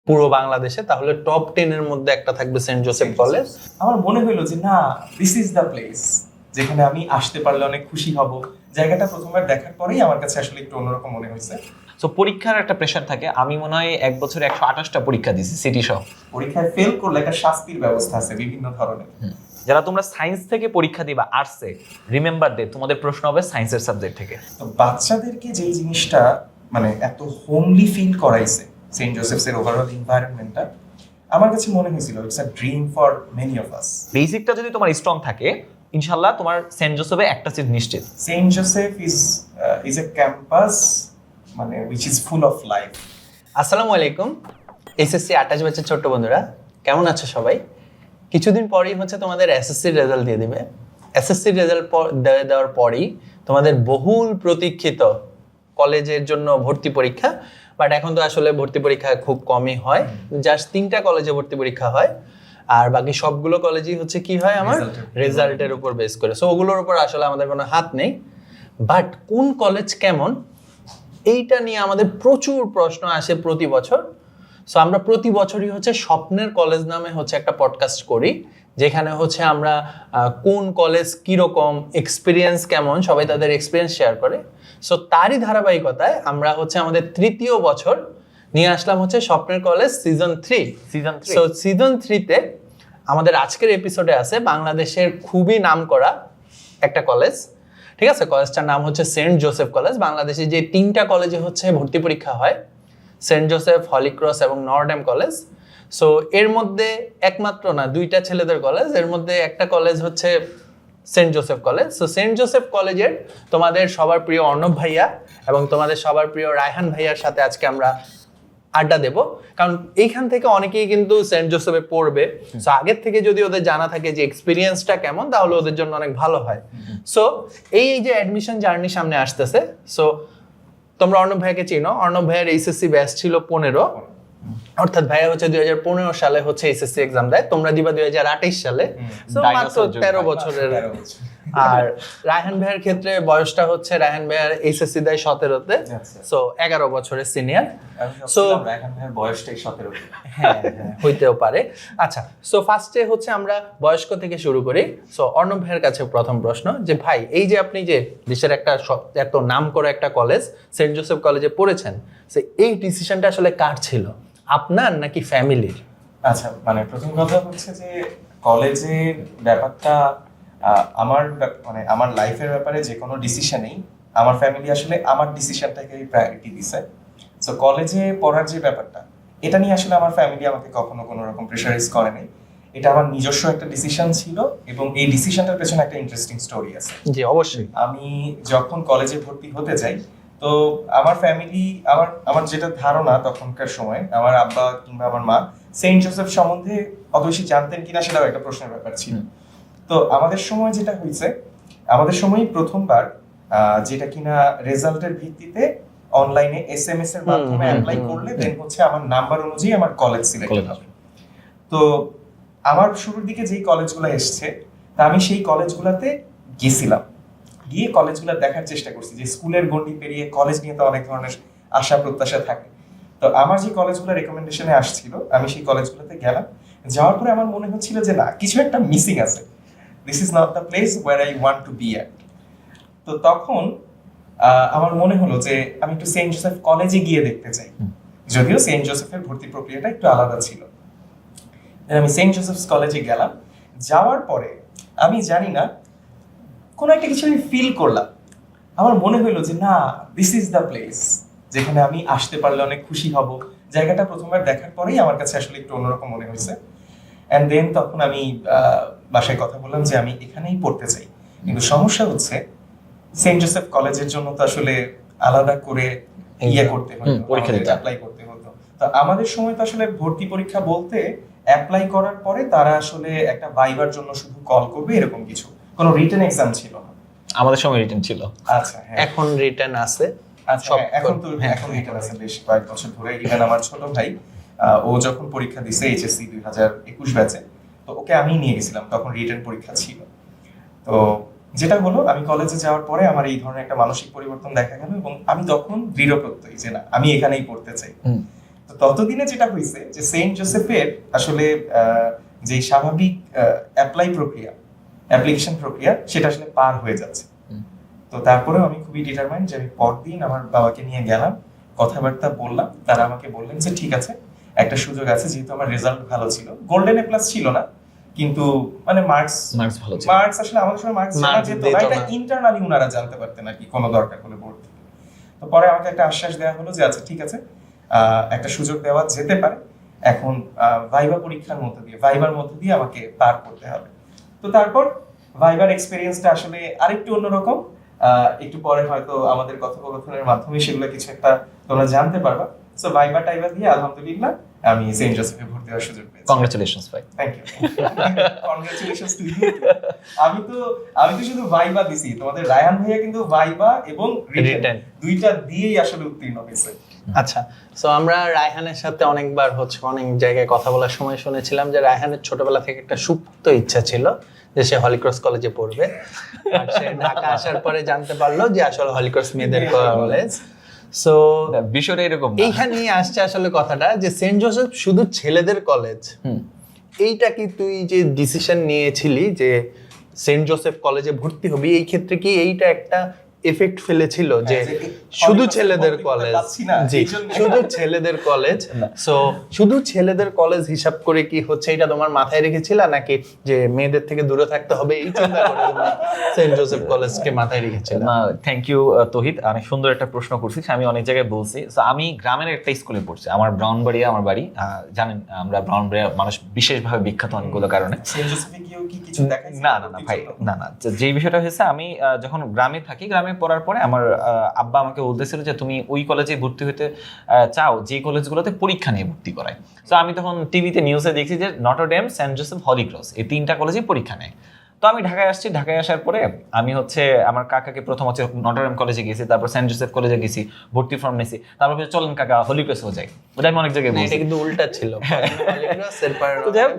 পুরো বাংলাদেশে, তাহলে টপ 10 এর মধ্যে একটা থাকবে সেন্ট জোসেফ কলেজ। আমার মনে হলো যে না, দিস ইজ দ্য প্লেস যেখানে আমি আসতে পারলে অনেক খুশি হব। জায়গাটা প্রথমবার দেখার পরেই আমার কাছে আসলে একটু অন্যরকম মনে হয়েছে। তো পরীক্ষার একটা প্রেশার থাকে। আমি মনে হয় এক বছরে 128টা পরীক্ষা দিছি সিটি সহ। পরীক্ষায় ফেল করলে একটা শাস্তির ব্যবস্থা আছে বিভিন্ন ধরনের। যারা তোমরা সায়েন্স থেকে পরীক্ষা দিবা আর্টসে, রিমেম্বার দে তোমাদের প্রশ্ন হবে সায়েন্সের সাবজেক্ট থেকে। তো বাচ্চাদেরকে যেই জিনিসটা মানে এত হোমলি ফিল করাইছে সেন্ট জোসেফস এর ওভারঅল এনভায়রনমেন্টটা, আমার কাছে মনে হয়েছিল it's a dream for many of us. বেসিকটা যদি তোমার স্ট্রং থাকে, ইনশাআল্লাহ তোমার সেন্ট জোসেফে একটা সিট নিশ্চিত। Saint Joseph is a campus মানে which is full of life. আসসালামু আলাইকুম এসএসসি 28 ব্যাচের ছোট্ট বন্ধুরা, কেমন আছো সবাই? কিছুদিন পরেই হচ্ছে তোমাদের এসএসসির রেজাল্ট দিয়ে দিবে। এসএসসির রেজাল্ট দেওয়ার পরেই তোমাদের বহুল প্রতীক্ষিত কলেজের জন্য ভর্তি পরীক্ষা। বাট এখন তো আসলে ভর্তি পরীক্ষা খুব কমই হয়, জাস্ট 3টা কলেজে ভর্তি পরীক্ষা হয়, আর বাকি সবগুলো কলেজই হচ্ছে কি হয় আমার রেজাল্টের উপর বেস করে। সো ওগুলোর উপর আসলে আমাদের কোনো হাত নেই। বাট কোন কলেজ কেমন, এইটা নিয়ে আমাদের প্রচুর প্রশ্ন আসে প্রতি বছর। সো আমরা প্রতি বছরই হচ্ছে স্বপ্নের কলেজ নামে হচ্ছে একটা পডকাস্ট করি, যেখানে হচ্ছে আমরা কোন কলেজ কীরকম, এক্সপিরিয়েন্স কেমন, সবাই তাদের এক্সপিরিয়েন্স শেয়ার করে। সো তারই ধারাবাহিকতায় আমরা হচ্ছে আমাদের 3য় বছর নিয়ে আসলাম হচ্ছে স্বপ্নের কলেজ সিজন 3। সো সিজন 3-তে আমাদের আজকের এপিসোডে আছে বাংলাদেশের খুবই নামকরা একটা কলেজ। ঠিক আছে, কলেজটার নাম হচ্ছে সেন্ট জোসেফ কলেজ। বাংলাদেশে যে 3টা কলেজে হচ্ছে ভর্তি পরীক্ষা হয়, সেন্ট জোসেফ, হলিক্রস এবং নর্ডেম কলেজ। সো এর মধ্যে একমাত্র না, 2টা ছেলেদের কলেজ, এর মধ্যে একটা কলেজ হচ্ছে Saint Joseph college. So Saint Joseph কলেজের তোমাদের সবার প্রিয় অর্ণব ভাইয়া এবং তোমাদের সবার প্রিয় রায়হান ভাইয়ার সাথে আজকে আমরা আড্ডা দেব, কারণ এইখান থেকে অনেকেই কিন্তু সেন্ট জোসেফে পড়বে। সো আগের থেকে যদি ওদের জানা থাকে যে এক্সপিরিয়েন্সটা কেমন, তাহলে ওদের জন্য অনেক ভালো হয়। সো এই যে অ্যাডমিশন জার্নি সামনে আসতেছে, সো তোমরা অর্ণব ভাইয়াকে চিনো। অর্ণব ভাইয়ের এইচএসসি ব্যাচ ছিল 15, অর্থাৎ ভাইয়া হচ্ছে 2015 সালে হচ্ছে এইচএসসি এক্সাম দেয়, তোমরা দিবা 2028 সালে। সো মাত্র 13 বছরের। আর রায়হান ভাইয়ের ক্ষেত্রে বয়সটা হচ্ছে, রায়হান ভাইয়ার এইচএসসি দেয় 17-তে, সো 11 বছরের সিনিয়র। সো রায়হান ভাইয়ের বয়সটাই 17। হ্যাঁ, হইতেও পারে। আচ্ছা, সো ফার্স্টে হচ্ছে আমরা বয়স্ক থেকে শুরু করি। সো অর্ণব ভাইয়ের কাছে প্রথম প্রশ্ন, যে ভাই এই যে আপনি যে দেশের একটা এত নাম করা একটা কলেজ সেন্ট জোসেফ কলেজে পড়েছেন, সো এই ডিসিশনটা আসলে কার ছিল, আপনার নাকি ফ্যামিলির? আচ্ছা, মানে প্রথম কথা হচ্ছে যে কলেজের ব্যাপারটা আমার লাইফের ব্যাপারে যে কোনো ডিসিশনেই আমার ফ্যামিলি আসলে আমার ডিসিশনটাকে প্রায়োরিটি দিছে। সো কলেজে পড়ার যে ব্যাপারটা, এটা নিয়ে আসলে আমার ফ্যামিলি আমাকে কখনো কোনো রকম প্রেশারাইজ করেনি। এটা আমার নিজস্ব একটা ডিসিশন ছিল, এবং এই ডিসিশনটার পেছনে একটা ইন্টারেস্টিং স্টোরি আছে। জি অবশ্যই। আমি যখন কলেজে ভর্তি হতে যাই, তো আমার ফ্যামিলি, আমার যেটা ধারণা তখনকার সময়, আমার আব্বা কিংবা আমার মা সেন্ট জোসেফ সম্বন্ধে অত বেশি জানতেন কিনা সেটাও একটা প্রশ্নের ব্যাপার ছিল। তো আমাদের সময় যেটা হয়েছে, আমাদের সময় প্রথমবার যেটা কিনা রেজাল্টের ভিত্তিতে অনলাইনে এসএমএস এর মাধ্যমে অ্যাপ্লাই করলে দেন হচ্ছে আমার নাম্বার অনুযায়ী আমার কলেজ সিলেক্ট হবে। তো আমার শুরুর দিকে যেই কলেজগুলো এসছে, তা আমি সেই কলেজগুলোতে গেছিলাম, গিয়ে কলেজগুলো দেখার চেষ্টা করছি যে স্কুলের গণ্ডি পেরিয়ে কলেজ নিয়ে তো অনেক ধরনের আশা প্রত্যাশা থাকে। তো আমার যে কলেজগুলো রেকমেন্ডেশনে আসছিল, আমি সেই কলেজগুলোতে গেলাম। যাওয়ার পরে আমার মনে হচ্ছিল যে না, কিছু একটা মিসিং আছে, this is not the place where I want to be at. তো তখন আমার মনে হলো যে আমি একটু সেন্ট জোসেফ কলেজে গিয়ে দেখতে চাই, যদিও সেন্ট জোসেফের ভর্তি প্রক্রিয়াটা একটু আলাদা ছিল। আমি সেন্ট জোসেফস কলেজে গেলাম। যাওয়ার পরে আমি জানি না, কোনো একটা কিছু আমি ফিল করলাম। আমার মনে হইলো যে না, দিস ইজ দ্য প্লেস যেখানে আমি আসতে পারলে অনেক খুশি হব। জায়গাটা প্রথমবার দেখার পরেই আমার কাছে আসলে একটু অন্যরকম মনে হয়েছে। অ্যান্ড দেন তখন আমি বাসায় কথা বললাম যে আমি এখানেই পড়তে চাই। কিন্তু সমস্যা হচ্ছে, সেন্ট জোসেফ কলেজের জন্য তো আসলে আলাদা করে করতে হতো, পরীক্ষা দিতে অ্যাপ্লাই করতে হতো। তো আমাদের সময় তো আসলে ভর্তি পরীক্ষা বলতে অ্যাপ্লাই করার পরে তারা আসলে একটা ভাইবার জন্য শুধু কল করবে, এরকম কিছু, কোনো রিটেন এক্সাম ছিল না। আমাদের সময় রিটেন ছিল। আচ্ছা, হ্যাঁ, এখন রিটেন আছে। আচ্ছা, এখন রিটেন আছে বেশ কয়েক বছর ধরে। ইভেন আমার ছোট ভাই, ও যখন পরীক্ষা দিছে এইচএসসি 2021 ব্যাচে, তো ওকে আমি নিয়ে গেছিলাম, তখন রিটেন পরীক্ষা ছিল। তো যেটা হলো, আমি কলেজে যাওয়ার পরে আমার এই ধরনের একটা মানসিক পরিবর্তন দেখা গেল, এবং আমি তখন দৃঢ় প্রত্যয়ী যে না, আমি এখানেই পড়তে চাই। তো তো ততদিনে যেটা হয়েছে যে সেন্ট জোসেফের আসলে যে স্বাভাবিক অ্যাপ্লিকেশন প্রক্রিয়া সেটা আসলে পার হয়ে যাচ্ছে। তো তারপরেও আমি খুবই ডিটারমাইন্ড যে আমি পরদিন আমার বাবাকে নিয়ে গেলাম, কথাবার্তা বললাম, তারা আমাকে বললেন যে ঠিক আছে, একটা সুযোগ আছে, যেহেতু আমার রেজাল্ট ভালো ছিল, গোল্ডেন এ প্লাস ছিল না কিন্তু মানে মার্কস ভালো ছিল। মার্কস আসলে আমাদের সময় মার্কস জানা Marks যেত দিত না, এটা না। ইন্টারনালি ওনারা জানতে পারতেন আর কি, কোনো দরকার হলে বোর্ড থেকে। তো পরে আমাকে একটা আশ্বাস দেওয়া হলো যে আচ্ছা ঠিক আছে, একটা সুযোগ দেওয়া যেতে পারে, এখন ভাইবার মধ্য দিয়ে আমাকে পার করতে হবে। তো তারপর ভাইবার এক্সপেরিয়েন্সটা আসলে আরেকটু অন্যরকম, একটু পরে হয়তো আমাদের কথোপকথনের মাধ্যমে সেগুলো কিছু একটা তোমরা জানতে পারবা। সো ভাইবা দিয়ে আলহামদুলিল্লাহ আমি সেন্ট জোসেফে ভর্তি হওয়ার সুযোগ পেয়েছি। কংগ্রাচুলেশনস ভাই। Thank you, congratulations to you. আমি তো শুধু ভাইবা দিছি, তোমাদের রায়হান ভাইয়া কিন্তু ভাইবা এবং রিটেন Written। দুইটা দিয়েই আসলে উত্তীর্ণ হয়েছে। আচ্ছা, সো আমরা রায়হানের সাথে অনেকবার অনেক জায়গায় কথা বলার সময় শুনেছিলাম যে রায়হানের ছোটবেলা থেকে একটা সুপ্ত ইচ্ছা ছিল যে সে হলিক্রস কলেজে পড়বে, আর সে ঢাকা আসার পরে জানতে পারলো যে আসলে হলিক্রস মেয়েদের কলেজ। সো বিষয়টা এরকম না। এইখানেই আসছে আসলে কথাটা যে সেন্ট জোসেফ শুধু ছেলেদের কলেজ। এইটা কি তুই যে ডিসিশন নিয়েছিলি যে সেন্ট জোসেফ কলেজে ভর্তি হবি, এই ক্ষেত্রে কি এইটা একটা এফেক্ট ফেলেছিল যে যে শুধু হলিক্রসে ছেলেদের ভর্তি হতে কলেজ? পারছি না, জি, এই জন্যে। শুধু ছেলেদের কলেজ। সো শুধু ছেলেদের কলেজ হিসাব করে কি এটা তোমার মাথায় রেখেছিলা, নাকি যে মেয়েদের থেকে দূরে থাকতে হবে এই চিন্তা করে তুমি সেন্ট জোসেফ কলেজকে মাথায় রেখেছিলা? থ্যাংক ইউ তহিদ, অনেক সুন্দর একটা প্রশ্ন করছিস। আমি অনেক জায়গায় বলছি। So, আমি গ্রামের একটা স্কুলে পড়ছি, আমার ব্রাউনবাড়িয়া আমার বাড়ি। জানেন আমরা ব্রাউনবাড়িয়া মানুষ বিশেষভাবে বিখ্যাত অনেকগুলো কারণে। সেন্ট জোসেফে গিয়েও কি কিছু দেখাইছে? না ভাই, না যে বিষয়টা হয়েছে, আমি যখন গ্রামে থাকি, গ্রামে পড়ার পরে আমার আব্বা আমাকে বলতেছিল যে তুমি ওই কলেজে ভর্তি হতে চাও যে কলেজগুলোতে পরীক্ষা নিয়ে ভর্তি করায়। তো আমি তখন টিভিতে নিউজে দেখছি যে নটরডেম, সেন্ট জোসেফ, হলিক্রস, এই তিনটা কলেজে পরীক্ষা নেয়। তো আমি ঢাকায় আসছি, ঢাকায় আসার পরে আমি আমার কাকাকে প্রথম নটরডেম কলেজে গেছি, তারপর সেন্ট জোসেফ কলেজে গেছি, ভর্তি ফর্ম নিয়েছি, তারপর চলেন কাকা হলিক্রসেও যাই। ওটা আমি অনেক জায়গায় বলছি। এটা কিন্তু উল্টা ছিল। তো যাই হোক,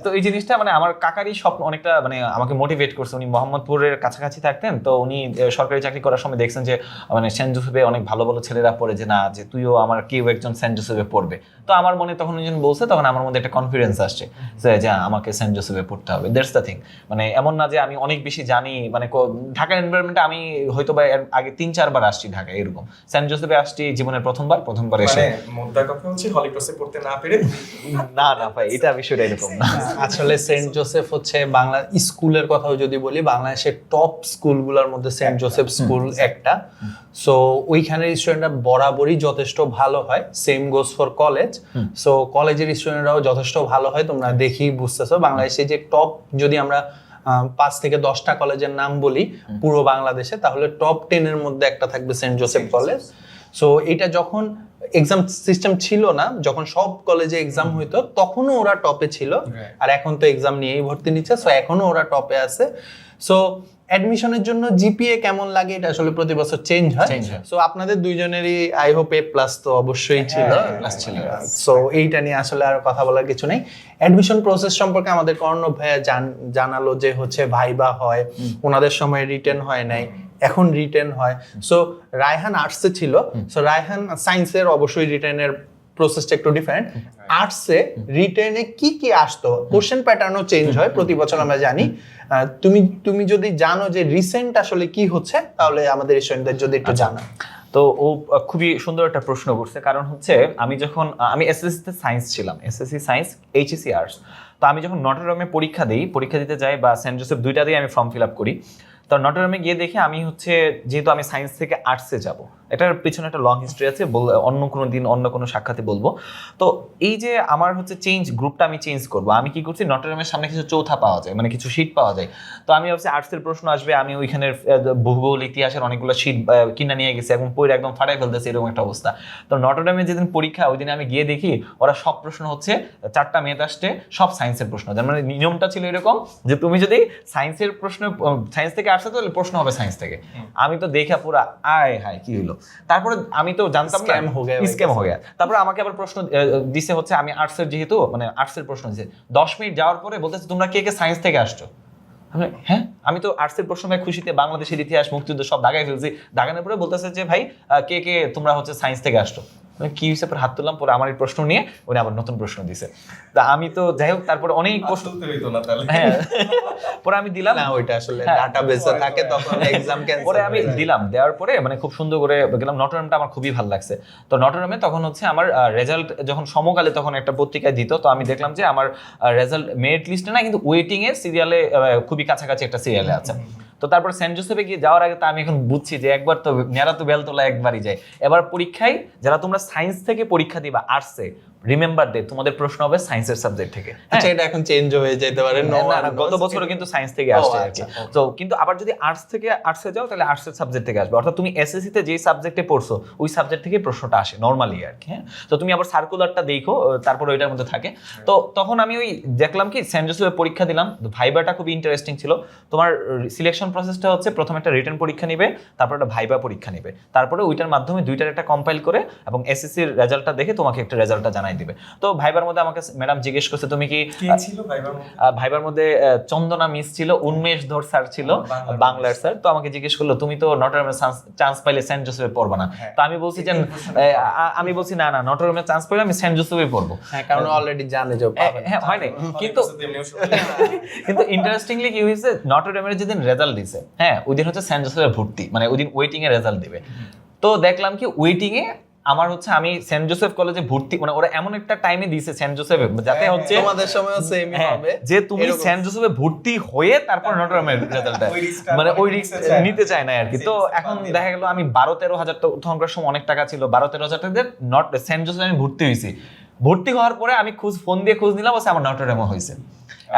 তো এই জিনিসটা আমার কাকারই স্বপ্ন অনেকটা আমাকে মোটিভেট করছে। উনি মোহাম্মদপুরের কাছাকাছি থাকতেন, তো উনি সরকারি চাকরি করার সময় দেখছেন যে সেন্ট জোসেফে অনেক ভালো ভালো ছেলেরা পড়ে, যে না যে তুইও আমার কেউ একজন সেন্ট জোসেফে পড়বে। তো আমার মনে তখন উনি বলছে, তখন আমার মধ্যে একটা কনফিডেন্স আসছে যে আমাকে সেন্ট জোসেফে পড়তে হবে। That's the thing. এমন না যে আমি অনেক বেশি জানি, ঢাকার এনভায়রনমেন্টে আমি হয়তো বা আগে 3-4 বার আসছি ঢাকায়, এরকম। সেন্ট জোসেফে আসছি জীবনের প্রথমবার এসে। মোদ্দা কথা হচ্ছে হলিক্রসে পড়তে না পেরে। না ভাই, এটা বিষয়টা এরকম না। আসলে সেন্ট জোসেফ বাংলা স্কুলের কথাও যদি বলি, বাংলাদেশের টপ স্কুলগুলোর মধ্যে সেন্ট জোসেফ স্কুল একটা। সো ওইখানের স্টুডেন্টরা বরাবরই যথেষ্ট ভালো হয়। Same goes for college. So কলেজের স্টুডেন্টরাও যথেষ্ট ভালো হয়, তোমরা দেখি বুঝতেছো। বাংলাদেশে যে টপ, যদি আমরা 5 থেকে 10টা কলেজের নাম বলি পুরো বাংলাদেশে, তাহলে টপ 10 এর মধ্যে একটা থাকবে সেন্ট জোসেফ কলেজ। সো এটা যখন এক্সাম সিস্টেম ছিল না, যখন সব কলেজে এক্সাম হইতো, তখনও ওরা টপে ছিল। আর এখন তো এক্সাম নিয়েই ভর্তি নিচ্ছে, সো এখনো ওরা টপে আছে। সো অ্যাডমিশনের জন্য জিপিএ কেমন লাগে এটা আসলে প্রতি বছর চেঞ্জ হয়। সো আপনাদের দুইজনেরই আই হোপ এ প্লাস তো অবশ্যই ছিল। সো এইটা নিয়ে আসলে আর কথা বলার কিছু নেই। অ্যাডমিশন প্রসেস সম্পর্কে আমাদের কর্ণব ভাইয়া জানালো যে ভাইবা হয়, ওনাদের সময় রিটেন হয় নাই, এখন রিটেন হয়। সো রায়হান আর্টসে ছিল, সো রায়হান সায়েন্সের অবশ্যই রিটেনের প্রসেসটা একটু ডিফারেন্ট। আর্টসে রিটেনে কি আসতো, কোশ্চেন প্যাটার্নও চেঞ্জ হয় প্রতি বছর, আমরা জানি। তুমি যদি জানো যে রিসেন্ট আসলে কি হচ্ছে, তাহলে আমাদের স্টুডেন্টদের যদি একটু জানা। তো ও খুবই সুন্দর একটা প্রশ্ন করছে, কারণ আমি এসএসসি সায়েন্স ছিলাম, এসএসসি সায়েন্স, এইচএসসি আর্টস। তো আমি যখন নটরডেমে পরীক্ষা দিতে যাই, বা সেন্ট জোসেফ, দুইটাতেই আমি ফর্ম ফিল আপ করি। তো নটরডেমে গিয়ে দেখি আমি যেহেতু আমি সায়েন্স থেকে আর্টসে যাব, এটার পিছনে একটা লং হিস্ট্রি আছে, অন্য কোনো দিন অন্য কোনো সাক্ষাতে বলবো। তো এই যে আমার গ্রুপটা আমি চেঞ্জ করবো, আমি কি করছি, নটরডেমের সামনে কিছু চৌথা পাওয়া যায়, কিছু শীট পাওয়া যায়। তো আমি ভাবছি আর্টসের প্রশ্ন আসবে, আমি ওইখানের ভূগোল, ইতিহাসের অনেকগুলো শীট কিনে নিয়ে গেছি এবং পড়ে একদম ফাটাই ফেলতেছে, এরকম একটা অবস্থা। তো নটরডেমে যেদিন পরীক্ষা, ওই দিনে আমি গিয়ে দেখি ওরা সব প্রশ্ন 4টা মেথ আসছে, সব সায়েন্সের প্রশ্ন। নিয়মটা ছিল এরকম যে তুমি যদি সায়েন্সের প্রশ্ন, সায়েন্স থেকে আসছে, তাহলে প্রশ্ন হবে সায়েন্স থেকে। আমি তো দেখে পুরা আয় হায় কি হলো। তারপরে আমি তো জানতাম স্ক্যাম হয়ে গেছে। তারপরে আমাকে আবার প্রশ্ন দিছে, আমি আর্টসের, যেহেতু আর্টসের প্রশ্ন দিছে, 10 মিনিট যাওয়ার পরে বলতেছে তোমরা কে সায়েন্স থেকে আসছো। হ্যাঁ, আমি তো আর্টসের প্রশ্ন খুশিতে বাংলাদেশের ইতিহাস, মুক্তিযুদ্ধ সব দাগাই ফেলছি। দাগানোর পরে বলতেছে যে ভাই কে তোমরা সায়েন্স থেকে আসছো। কি হিসেবে হাত তুললাম, পরে আমার এই প্রশ্ন নিয়ে উনি আবার নতুন প্রশ্ন দিছে। তা আমি তো যাই হোক তারপরে অনেক প্রশ্ন, তুলতে হইতো না তাহলে। হ্যাঁ পরে আমি দিলাম, না ওইটা আসলে হ্যাঁ। ডাটাবেসে থাকে তখন এক্সাম ক্যান্সেল পরে আমি দিলাম, দেওয়ার পরে মানে খুব সুন্দর করে গেলাম। নটরডেমটা আমার খুবই ভালো লাগছে। তো নটরডেমে তখন হচ্ছে আমার রেজাল্ট যখন সমকালে তখন একটা পত্রিকায় দিত, তো আমি দেখলাম যে আমার রেজাল্ট মেরিট লিস্টে না কিন্তু ওয়েটিং এর সিরিয়ালে খুবই কাছাকাছি একটা সিরিয়ালে আছে। তো তারপর সেন্ট জোসেফে গিয়ে যাওয়ার আগে তো আমি এখন বুঝছি যে একবার তো নেড়া তো বেলতলা একবারই যায়। এবার পরীক্ষায় যারা তোমরা সায়েন্স থেকে পরীক্ষা দিবা আর্টসে, রিমেম্বার দে তোমাদের প্রশ্ন হবে সায়েন্সের সাবজেক্ট থেকে। আচ্ছা এটা এখন চেঞ্জ হয়ে যেতে পারে। না, না, গত বছরও কিন্তু সায়েন্স থেকে আসছে আর কি। তো কিন্তু আবার যদি আর্টস থেকে আর্টসে যাও তাহলে আর্টসের সাবজেক্ট থেকে আসবে, অর্থাৎ তুমি এসএসসি তে যেই সাবজেক্টে পড়ছো ওই সাবজেক্ট থেকে প্রশ্নটা আসে নরমালি আর কি। হ্যাঁ, তো তুমি আবার সার্কুলারটা দেখো, তারপর ওইটার মধ্যে থাকে। তো তখন আমি ওই দেখলাম কি সেন্ট জোসেফে পরীক্ষা দিলাম, ভাইবাটা খুব ইন্টারেস্টিং ছিল। তোমার সিলেকশন প্রসেসটা হচ্ছে প্রথমে একটা রিটেন পরীক্ষা নিবে, তারপর একটা ভাইবা পরীক্ষা নিবে, তারপরে ওইটার মাধ্যমে দুইটার একটা কম্পাইল করে এবং এসএসসির রেজাল্টটা দেখে তোমাকে একটা রেজাল্টটা জানাই দিবে। তো ভাইবার মধ্যে আমাকে ম্যাডাম জিজ্ঞেস করছে তুমি কি কে ছিল ভাইবার মধ্যে? ভাইবার মধ্যে চন্দনা মিস ছিল, উন্মেষ ধর স্যার ছিল বাংলার স্যার। তো আমাকে জিজ্ঞেস করলো তুমি তো নটরডেমে চান্স পাইলে সেন্ট জোসেফে পড়বা না? তো আমি বলছি যে আমি বলছি না না, নটরডেমে চান্স পাইলে আমি সেন্ট জোসেফে পড়বো। হ্যাঁ কারণ অলরেডি জানে যে হ্যাঁ হয় নাই, কিন্তু ইন্টারেস্টিংলি কি হয়েছে, নটরডেমের যেদিন রেজাল্ট দিছে, হ্যাঁ ওই দিন হচ্ছে সেন্ট জোসেফে ভর্তি, মানে ওই দিন ওয়েটিং এর রেজাল্ট দিবে। তো দেখলাম কি ওয়েটিং এ আমার হচ্ছে আমি সেন্ট জোসেফ কলেজে ভর্তি, মানে ওরা এমন একটা টাইমে দিয়েছে সেন্ট জোসেফে যাতে হচ্ছে তোমাদের সময়ও সেমই হবে যে তুমি সেন্ট জোসেফে ভর্তি হয়ে তারপর নটরডেমের রেজাল্টটা, মানে ওই রিস্ক নিতে চায় না আর কি। তো এখন দেখা গেল আমি 12-13 হাজার, তখনকার সময় অনেক টাকা ছিল, 12-13 হাজার টাকা দিয়ে নট সেন্ট জোসেফে আমি ভর্তি হয়েছি। ভর্তি হওয়ার পরে আমি ফোন দিয়ে খোঁজ নিলাম, বলছে আমার নটরডেমও হয়েছে।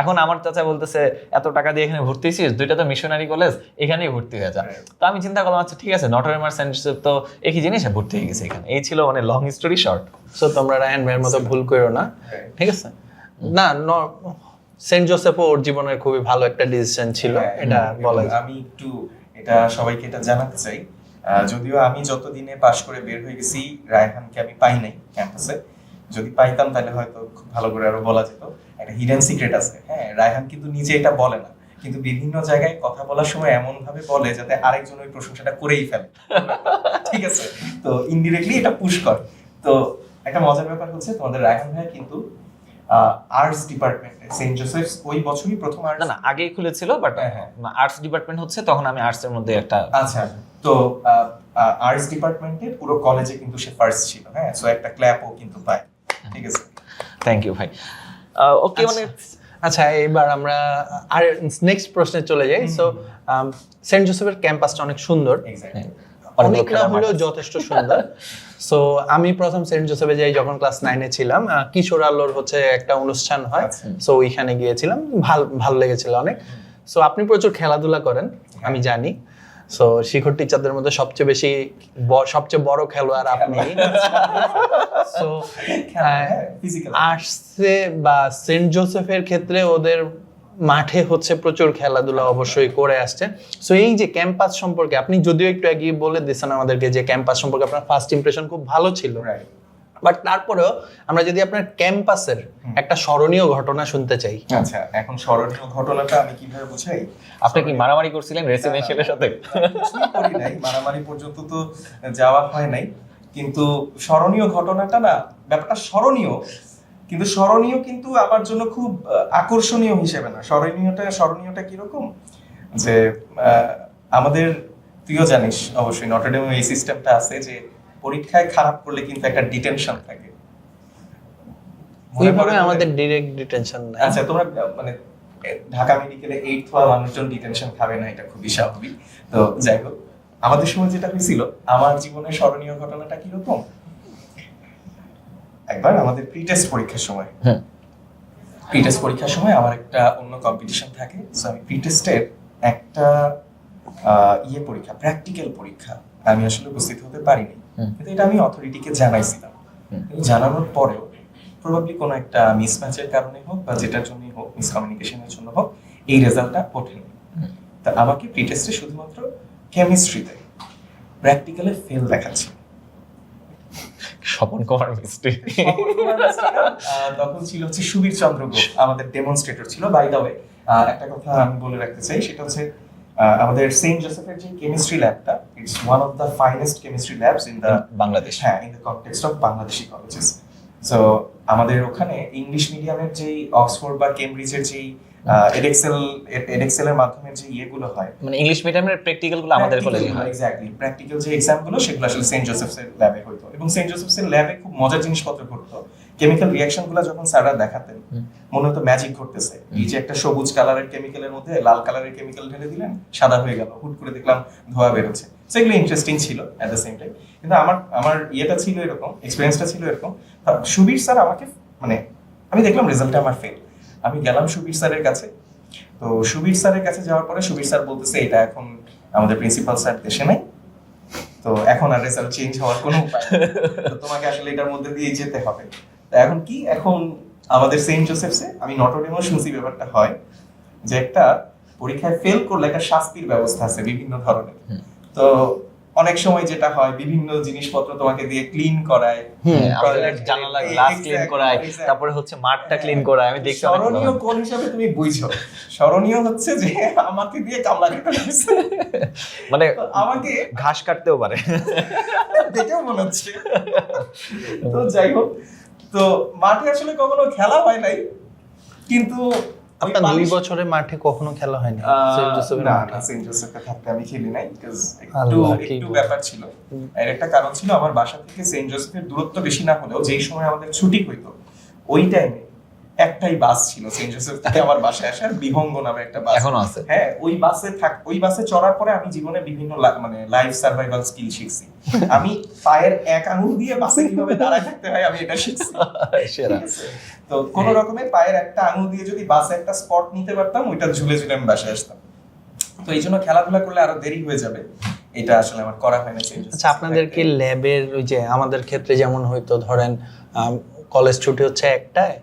এখন আমার চাচা বলতেছে এত টাকা দিয়ে এখানে ভর্তি হয়েছিস, দুইটা তো মিশনারি কলেজ, এখানেই ভর্তি হয়ে যা। তো আমি চিন্তা করলাম আচ্ছা ঠিক আছে, নটরডেম আর সেন্ট জোসেফ তো একই জিনিস, ভর্তি হয়ে গেছে এখানে। এই ছিল মানে লং স্টোরি শর্ট। সো তোমরা রায়ান ভাইয়ের মতো ভুল করো না, ঠিক আছে? না সেন্ট জোসেফও ওর জীবনের খুবই ভালো একটা ডিসিশন ছিল, এটা বলা যায়। আমি একটু এটা সবাইকে এটা জানাতে চাই, যদিও আমি যতদিনে পাশ করে বের হয়ে গেছি রায়হানকে আমি পাই নাই ক্যাম্পাসে। যদি পাইতাম তাহলে হয়তো খুব ভালো করে আরো বলা যেত। একটা হিডেন সিক্রেট আছে, হ্যাঁ, রায়হান কিন্তু নিজে এটা বলে না, কিন্তু বিভিন্ন জায়গায় কথা বলার সময় এমন ভাবে বলে যাতে আরেকজন ওই প্রশংসাটা করেই ফেলে, ঠিক আছে? তো ইনডিরেক্টলি এটা পুশ করে। তো একটা মজার ব্যাপার হচ্ছে তোমাদের রায়হান ভাই কিন্তু আর্টস ডিপার্টমেন্টে সেন্ট জোসেফ ওই বছরই প্রথম আর্টস, না না আগেই খুলেছিল, বাট আর্টস ডিপার্টমেন্ট হচ্ছে তখন আমি আর্টস এর মধ্যে একটা। আচ্ছা, তো আর্টস ডিপার্টমেন্টে পুরো কলেজে কিন্তু সে ফার্স্ট ছিল, হ্যাঁ, সো একটা ক্ল্যাপও কিন্তু পায়, ঠিক আছে? থ্যাংক ইউ ভাই। ওকে, মানে আচ্ছা এবার আমরা আর নেক্সট প্রশ্নে চলে যাই। সো সেন্ট জোসেফের ক্যাম্পাসটা অনেক সুন্দর, এক্স্যাক্টলি, অনেক না হলেও যথেষ্ট সুন্দর। সো আমি প্রথম সেন্ট জোসেফে যাই যখন ক্লাস 9-এ ছিলাম। কিশোর আলোর হচ্ছে একটা অনুষ্ঠান হয়, সো ওইখানে গিয়েছিলাম, ভালো লেগেছিল অনেক। সো আপনি প্রচুর খেলাধুলা করেন আমি জানি। সো শিখর টিচারদের মধ্যে সবচেয়ে বড় খেলোয়াড় আপনি। সো আর্টসে বা সেন্ট জোসেফের ক্ষেত্রে ওদের মাঠে হচ্ছে প্রচুর খেলাধুলা অবশ্যই করে আসছে। সো এই যে ক্যাম্পাস সম্পর্কে আপনি যদিও একটু আগে বলে দিয়েছেন আমাদেরকে যে ক্যাম্পাস সম্পর্কে আপনার ফার্স্ট ইমপ্রেশন খুব ভালো ছিল, বাট তারপরেও আমরা যদি আপনার ক্যাম্পাসের একটা স্মরণীয় ঘটনা শুনতে চাই। আচ্ছা, এখন স্মরণীয় ঘটনাটা আমি কিভাবে বুঝাই? আপনি কি মারামারি করছিলেন রেসিডেন্সিয়ালের সাথে? কিছুই করি নাই, মারামারি পর্যন্ত তো যাওয়া হয় নাই, কিন্তু স্মরণীয় ঘটনাটা না, ব্যাপারটা স্মরণীয়, কিন্তু স্মরণীয় কিন্তু আমার জন্য খুব আকর্ষণীয় হিসেবে না। স্মরণীয়টা কিরকম যে আমাদের তুইও জানিস অবশ্যই নটরডেমে এই সিস্টেমটা আছে যে পরীক্ষায় খারাপ করলে কিন্তু একটা ডিটেনশন থাকে। ওইভাবে আমাদের ডাইরেক্ট ডিটেনশন নাই। আচ্ছা, তোমরা মানে ঢাকা মেডিকেলে 8th হওয়া মানুষজন ডিটেনশন খাবে না, এটা খুবই স্বাভাবিক। তো যাই হোক, আমাদের সময় যেটা হয়েছিল, আমার জীবনের স্মরণীয় ঘটনাটা কিরকম, একবার আমাদের প্রি টেস্ট পরীক্ষার সময় আমার একটা অন্য কম্পিটিশন থাকে। সো আমি প্রি টেস্টের একটা পরীক্ষা, প্র্যাকটিক্যাল পরীক্ষা, আমি আসলে উপস্থিত হতে পারিনি, কিন্তু এটা আমি অথরিটিকে জানাইছিলাম। জানানোর পরেও প্রবাবলি কোনো একটা মিসম্যাচের কারণে হোক বা যেটার জন্যই হোক, মিসকমিউনিকেশনের জন্য হোক, এই রেজাল্টটা ওঠেনি। তা আমাকে প্রি টেস্টে শুধুমাত্র কেমিস্ট্রিতে প্র্যাকটিক্যালে ফেল দেখাচ্ছে। স্বপন কুমার মিস্ত্রি তখন ছিল হচ্ছে সুবীর চন্দ্র গোপ, আমাদের ডেমনস্ট্রেটর ছিল। বাই দ্য ওয়ে, একটা কথা আমি বলে রাখতে চাই, সেটা হচ্ছে আমাদের সেন্ট জোসেফের যে কেমিস্ট্রি ল্যাবটা, it's one of the finest chemistry labs in the Bangladesh. হ্যাঁ, in the context of Bangladeshi colleges. So আমাদের ওখানে ইংলিশ মিডিয়ামের যেই অক্সফোর্ড বা কেমব্রিজের যেই এডেক্সেলের মাধ্যমে যে ইয়েগুলো হয়, মানে ইংলিশ মিডিয়ামের প্র্যাকটিক্যাল গুলো আমাদের কলেজে হয়। এক্স্যাক্টলি, প্র্যাকটিক্যাল যে এক্সামগুলো সেগুলো আসলে সেন্ট জোসেফস এর ল্যাবে হতো। এবং সেন্ট জোসেফস এর ল্যাবে খুব মজার জিনিসপত্র ঘটতো। কেমিক্যাল রিঅ্যাকশনগুলো যখন স্যাররা দেখাতেন, মনে হতো ম্যাজিক ঘটতেছে। এই যে একটা সবুজ কালারের কেমিক্যালের মধ্যে লাল কালারের কেমিক্যাল ঢেলে দিলেন, সাদা হয়ে গেল, হুট করে দেখলাম ধোঁয়া বেরোচ্ছে। সেগুলো ইন্টারেস্টিং ছিল এট দ্য সেম টাইম। কিন্তু আমার ইয়েটা ছিল এরকম, এক্সপিরিয়েন্সটা ছিল এরকম। সুবীর স্যার আমাকে, মানে আমি দেখলাম রেজাল্টটা আমার ফেল, আমি গেলাম সুবীর স্যারের কাছে। তো সুবীর স্যারের কাছে যাওয়ার পরে সুবীর স্যার বলতেছে, এটা এখন আমাদের প্রিন্সিপাল স্যার দেশে নাই, তো এখন আর রেজাল্ট চেঞ্জ হওয়ার কোনো উপায় নেই, তো তোমাকে আসলে এটার মধ্যে দিয়ে যেতে হবে। তো এখন কি, এখন আমাদের সেন্ট জোসেফসে, আমি নটরডেমও শুনছি ব্যাপারটা হয় যে একটা পরীক্ষায় ফেল করলে একটা শাস্তির ব্যবস্থা আছে বিভিন্ন ধরনের। তো অনেক সময় যেটা হয়, বিভিন্ন জিনিসপত্র তোমাকে দিয়ে ক্লিন করায়, আমাদের জানালা গ্লাস ক্লিন করায়, তারপরে হচ্ছে মাঠটা ক্লিন করায়। আমি দেখছি স্মরণীয় কোন হিসাবে তুমি বুঝছো? স্মরণীয় হচ্ছে যে আমাকে দিয়ে কামলা কাটা হয়েছে, মানে আমাকে ঘাস কাটতেও পারে। দেখেও মনে হচ্ছে। তো যাই হোক, তো মাঠে আসলে কখনো খেলা হয় নাই, কিন্তু আপনার 2 বছরের মাঠে কখনো খেলা হয়নি সেন্ট জোসেফের না, মাঠে? সেন্ট জোসেফে থাকতে আমি খেলি নাই, বিকজ আল্লাহ, একটু ব্যাপার ছিল। এর একটা কারণ ছিল, আমার বাসা থেকে সেন্ট জোসেফের দূরত্ব বেশি না হলেও যেই সময় আমাদের ছুটি হইতো ওই টাইমে একটাই বাস ছিল সেন্ট জোসেফ থেকে আমার বাসায় আসার, বিহঙ্গ নামে একটা বাস এখনো আছে। হ্যাঁ, ওই বাসে চড়ার পরে আমি জীবনে বিভিন্ন মানে লাইফ সার্ভাইভাল স্কিল শিখছি। আমি পায়ের এক আঙুল দিয়ে বাসে কিভাবে দাঁড়ায় থাকতে হয় আমি এটা শিখছি। সেরা। ঠিক আছে? তো কোন রকমের পায়ের একটা আঙুল দিয়ে যদি বাসে একটা স্পট নিতে পারতাম, ওইটা ঝুলে ঝুলে আমি বাসায় আসতাম। তো এই জন্য খেলাধুলা করলে আরো দেরি হয়ে যাবে, এটা আসলে আমার করা হয় না। আচ্ছা, আপনাদের কি ল্যাবের, ওই যে আমাদের ক্ষেত্রে যেমন হয়তো ধরেন কলেজ ছুটি হচ্ছে 1টায়,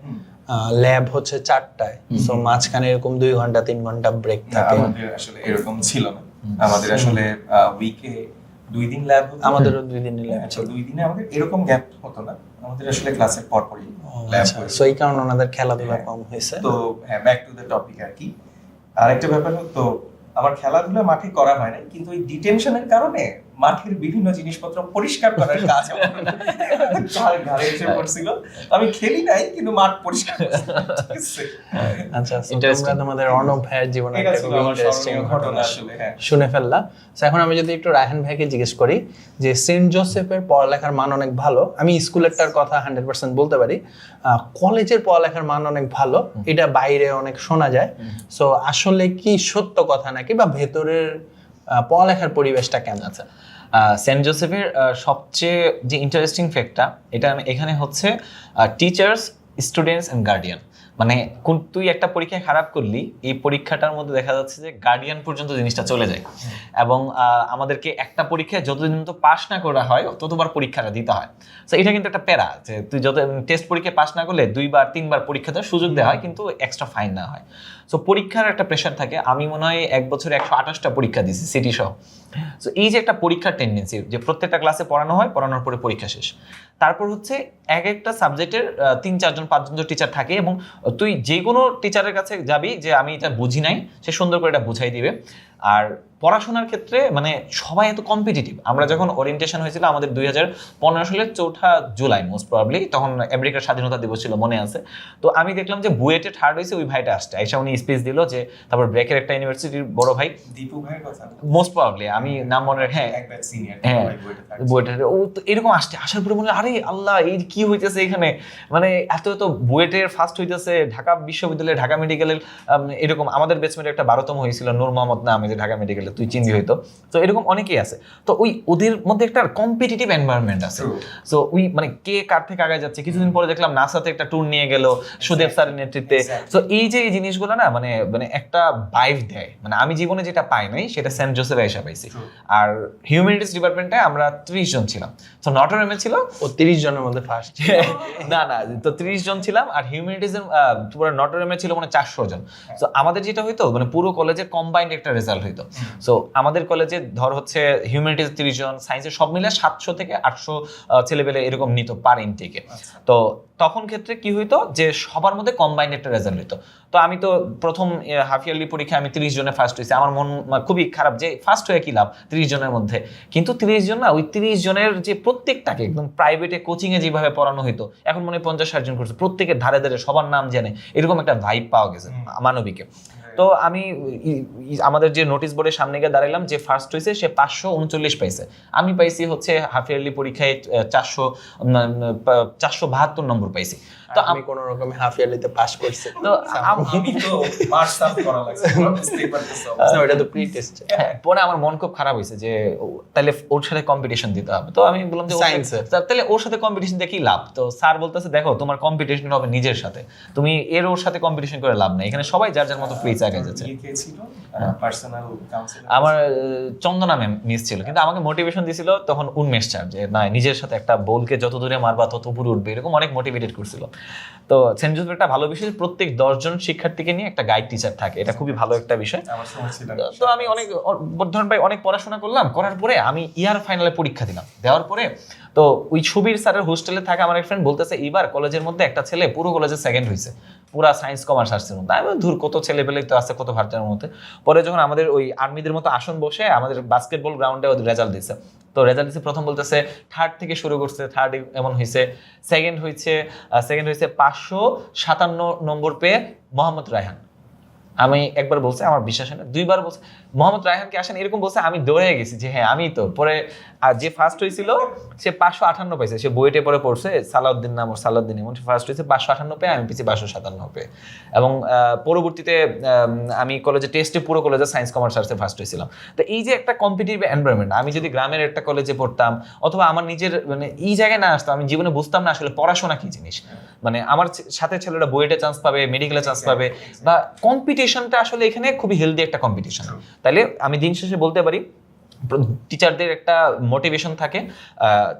ল্যাব হচ্ছে 4টায়, সো মাঝখানে এরকম 2 ঘন্টা 3 ঘন্টা ব্রেক থাকে? আমাদের আসলে এরকম ছিল না। আমাদের আসলে উইকে 2 দিন ল্যাব হতো। আমাদেরও 2 দিনের ল্যাব আচ্ছা, ছিল। 2 দিনে আমাদের এরকম গ্যাপ হতো না, আমাদের আসলে ক্লাসের পর পরই ল্যাব আচ্ছা, হতো। সো এই কারণে ওনাদের খেলাধুলা কম হয়েছে। তো হ্যাঁ, ব্যাক টু দ্য টপিক আর কি। আরেকটা ব্যাপার হতো, আমার খেলাধুলা মাঠে করা হয় না, কিন্তু ওই ডিটেনশনের কারণে মাঠের বিভিন্ন জিনিসপত্র পরিষ্কার করার কাজ আমার ঘাড়ে এসে পড়ছিল। আমি খেলি নাই, কিন্তু মাঠ পরিষ্কার করছি। ঠিক আছে? আচ্ছা, so Interesting. তোমরা তোমাদের অর্ণব ভাইয়ের জীবনে এটা একটা ছিল খুবই আমার ইন্টারেস্টিং স্মরণীয় ঘটনা আসলে, হ্যাঁ। শুনে ফেললা। So এখন আমি যদি একটু রায়হান ভাইকে জিজ্ঞেস করি যে সেন্ট জোসেফের পড়ালেখার মান অনেক ভালো, আমি স্কুলেরটার কথা 100% বলতে পারি, কলেজের পড়ালেখার মান অনেক ভালো, এটা বাইরে অনেক শোনা যায়। সো আসলে কি সত্য কথা নাকি, বা ভেতরের পড়ালেখার পরিবেশটা কেমন? আচ্ছা, সেন্ট জোসেফের সবচেয়ে যে ইন্টারেস্টিং ফ্যাক্টটা, এটা এখানে হচ্ছে টিচার্স, স্টুডেন্টস এন্ড গার্ডিয়ান। মানে তুই একটা পরীক্ষায় খারাপ করলি, এই পরীক্ষাটার মধ্যে দেখা যাচ্ছে যে গার্ডিয়ান পর্যন্ত জিনিসটা চলে যায়। এবং আমাদেরকে একটা পরীক্ষায় যতদিন তো পাস না করা হয় ততবার পরীক্ষাটা দিতে হয়। তো এটা কিন্তু একটা প্যারা, যে তুই যত টেস্ট পরীক্ষায় পাস না করলে 2বার 3বার পরীক্ষা দেওয়ার সুযোগ দেওয়া হয়, কিন্তু এক্সট্রা ফাইন না হয়। সো পরীক্ষার একটা প্রেশার থাকে। আমি মনে হয় 1 বছরে 128টা পরীক্ষা দিয়েছি সিটি সহ। সো এই যে একটা পরীক্ষার টেন্ডেন্সি, যে প্রত্যেকটা ক্লাসে পড়ানো হয়, পড়ানোর পরে পরীক্ষা শেষ। তারপর হচ্ছে এক একটা সাবজেক্টের 3-4 জন 5 জন টিচার থাকে, এবং তুই যে কোনো টিচারের কাছে যাবি যে আমি এটা বুঝি নাই, সে সুন্দর করে এটা বুঝাই দিবে। আর পড়াশোনার ক্ষেত্রে মানে সবাই এত কম্পিটিটিভ। আমরা যখন ওরিয়েন্টেশন হয়েছিল আমাদের 2015 সালের 4 জুলাই মোস্ট প্রবাবলি, তখন আমেরিকার স্বাধীনতা দিবস ছিল, মনে আছে। তো আমি দেখলাম যে বুয়েটে থার্ড হয়েছে ওই ভাইটা আসছে, আইসা উনি স্পিচ দিল যে, তারপর ব্রেকের একটা ইউনিভার্সিটির বড় ভাই, দীপু ভাইয়ের কথা মোস্ট প্রবাবলি আমি নাম মনে রাখি, হ্যাঁ একবার সিনিয়র, হ্যাঁ, বইটা থাকে। বুয়েটের ও তো এরকম আসছে, আসার পরে মনে হয় আরে আল্লাহ এই কি হইতেছে এখানে, মানে এত বুয়েটের ফার্স্ট হইতেছে, ঢাকা বিশ্ববিদ্যালয়ে, ঢাকা মেডিকেলের এরকম আমাদের ব্যাচমেটের একটা 12তম হয়েছিল নূর মোহাম্মদ নামে, যে ঢাকা মেডিকেলে তুই চিনবি হয়তো। তো এরকম অনেকেই আছে। তো ওদের মধ্যে একটা কম্পিটিটিভ এনভায়রনমেন্ট আছে। সো মানে কে কার থেকে আগে যাচ্ছে। কিছুদিন পরে দেখলাম নাসাতে একটা ট্যুর নিয়ে গেল সুদেব স্যারের নেতৃত্বে। তো এই যে এই জিনিসগুলো না মানে মানে একটা ভাইব দেয়, মানে আমি জীবনে যেটা পাই নাই সেটা সেন্ট জোসেফে এসে পাইছি। আর হিউম্যানিটিস ডিপার্টমেন্টে আমরা 30 জন ছিলাম। তো নটরডেমে ছিল 30 জনের মধ্যে ফার্স্ট। না না, তো 30 জন ছিলাম। আর হিউম্যানিটিস পুরো নটরডেমে ছিল মানে 400 জন। তো আমাদের যেটা হইতো মানে পুরো কলেজের কম্বাইন্ড একটা রেজাল্ট রেজাল্ট হইতো। সো আমাদের কলেজে ধর হচ্ছে হিউম্যানিটিজ 30 জন, সায়েন্সের সব মিলে 700 থেকে 800 ছেলেপেলে এরকম নিত পার ইনটেকে। তো তখন ক্ষেত্রে কি হইতো যে সবার মধ্যে কম্বাইন্ড একটা রেজাল্ট হইতো। তো আমি তো প্রথম হাফ ইয়ারলি পরীক্ষায় আমি 30 জনে ফার্স্ট হয়েছি, আমার মন খুবই খারাপ যে ফার্স্ট হয়ে কি লাভ 30 জনের মধ্যে। কিন্তু 30 জন না, ওই 30 জনের যে প্রত্যেকটাকে একদম প্রাইভেটে কোচিংয়ে যেভাবে পড়ানো হইতো, এখন মনে হয় 50-60 জন করছে, প্রত্যেকের ধারে ধারে সবার নাম জানে, এরকম একটা ভাইব পাওয়া গেছে মানবিকে। তো আমি আমাদের যে নোটিশ বোর্ডের সামনে গিয়ে দাঁড়ালাম, যে ফার্স্ট হয়েছে সে 539 পাইছে, আমি পাইছি হচ্ছে হাফ ইয়ারলি পরীক্ষায় 472 নম্বর পাইছি। তো আমি কোন রকমে হাফ ইয়ারলিতে পাস করছি। তো আমি তো মার্কস আপ করা লাগছে, মিস্টেক করতেছ। ওটা তো প্রি টেস্ট। পরে আমার মন খুব খারাপ হয়েছে যে তাহলে ওর সাথে কম্পিটিশন দিতে হবে। তো আমি বললাম যে তাহলে ওর সাথে কম্পিটিশন দিয়ে কি লাভ? তো স্যার বলতেছে দেখো তোমার কম্পিটিশন হবে নিজের সাথে, তুমি ওর সাথে কম্পিটিশন করে লাভ নাই, এখানে সবাই যার যার মতো ফ্রি আগে যাচ্ছে। পার্সোনাল কাউন্সিলর আমার চন্দনা ম্যাম মিস ছিল, কিন্তু আমাকে মোটিভেশন দিয়েছিল তখন উন্মেষ স্যার, যে না নিজের সাথে একটা বলকে যত দূরে মারবা তত উপরে উঠবে, এরকম অনেক মোটিভেটেড করছিল। তো সেন্ট জোসেফের একটা ভালো বিষয়, প্রত্যেক 10 জন শিক্ষার্থীকে নিয়ে একটা গাইড টিচার থাকে, এটা খুবই ভালো একটা বিষয়। তো আমি অনেক বর্ধমান ভাই অনেক পড়াশোনা করলাম, করার পরে আমি ইয়ার ফাইনালে পরীক্ষা দিলাম, দেওয়ার পরে তো ওই ছবির স্যারের হোস্টেলে থাকা আমার এক ফ্রেন্ড বলতেছে এবার কলেজের মধ্যে একটা ছেলে পুরো কলেজে সেকেন্ড হয়েছে, পুরা সায়েন্স কমার্স আর্টসের মধ্যে। আমি ধুর কত ছেলে পেলে তো আছে, কত ভার্চার মধ্যে। পরে যখন আমাদের ওই আর্মিদের মতো আসন বসে আমাদের বাস্কেটবল গ্রাউন্ডে ওদের রেজাল্ট দিচ্ছে, তো রেজাল্ট দিচ্ছে প্রথম বলতেছে থার্ড থেকে শুরু করছে, থার্ড এমন হয়েছে, সেকেন্ড হয়েছে 557 নম্বর পেয়ে মোহাম্মদ রায়হান। আমি একবার বলছে আমার বিশ্বাস হয় না, দুইবার বলছে মোহাম্মদ রায়হানকে আসেন এরকম বলছে, আমি দৌড়ে গেছি যে হ্যাঁ আমি তো। পরে যে ফার্স্ট হয়েছিল সে 558 পাইছে, সে বুয়েটে পরে পড়ছে, সালাউদ্দিন নাম, সালাউদ্দিন এমন, সে ফার্স্ট হয়েছে 558 পেয়ে, আমি পেয়েছি 557 পেয়ে। এবং পরবর্তীতে আমি কলেজে টেস্টে পুরো কলেজে সায়েন্স কমার্স আর্টসে ফার্স্ট হয়েছিলাম। তো এই যে একটা কম্পিটিটিভ এনভায়রনমেন্ট, আমি যদি গ্রামের একটা কলেজে পড়তাম অথবা আমার নিজের মানে এই জায়গায় না আসতাম, আমি জীবনে বুঝতাম না আসলে পড়াশোনা কি জিনিস। মানে আমার সাথে ছেলেরা বুয়েটে চান্স পাবে, মেডিকেলে চান্স পাবে, বা কম্পিটিশনটা আসলে এখানে খুবই হেলদি একটা কম্পিটিশন। তাইলে আমি দিন শেষে বলতে পারি টিচারদের একটা মোটিভেশন থাকে,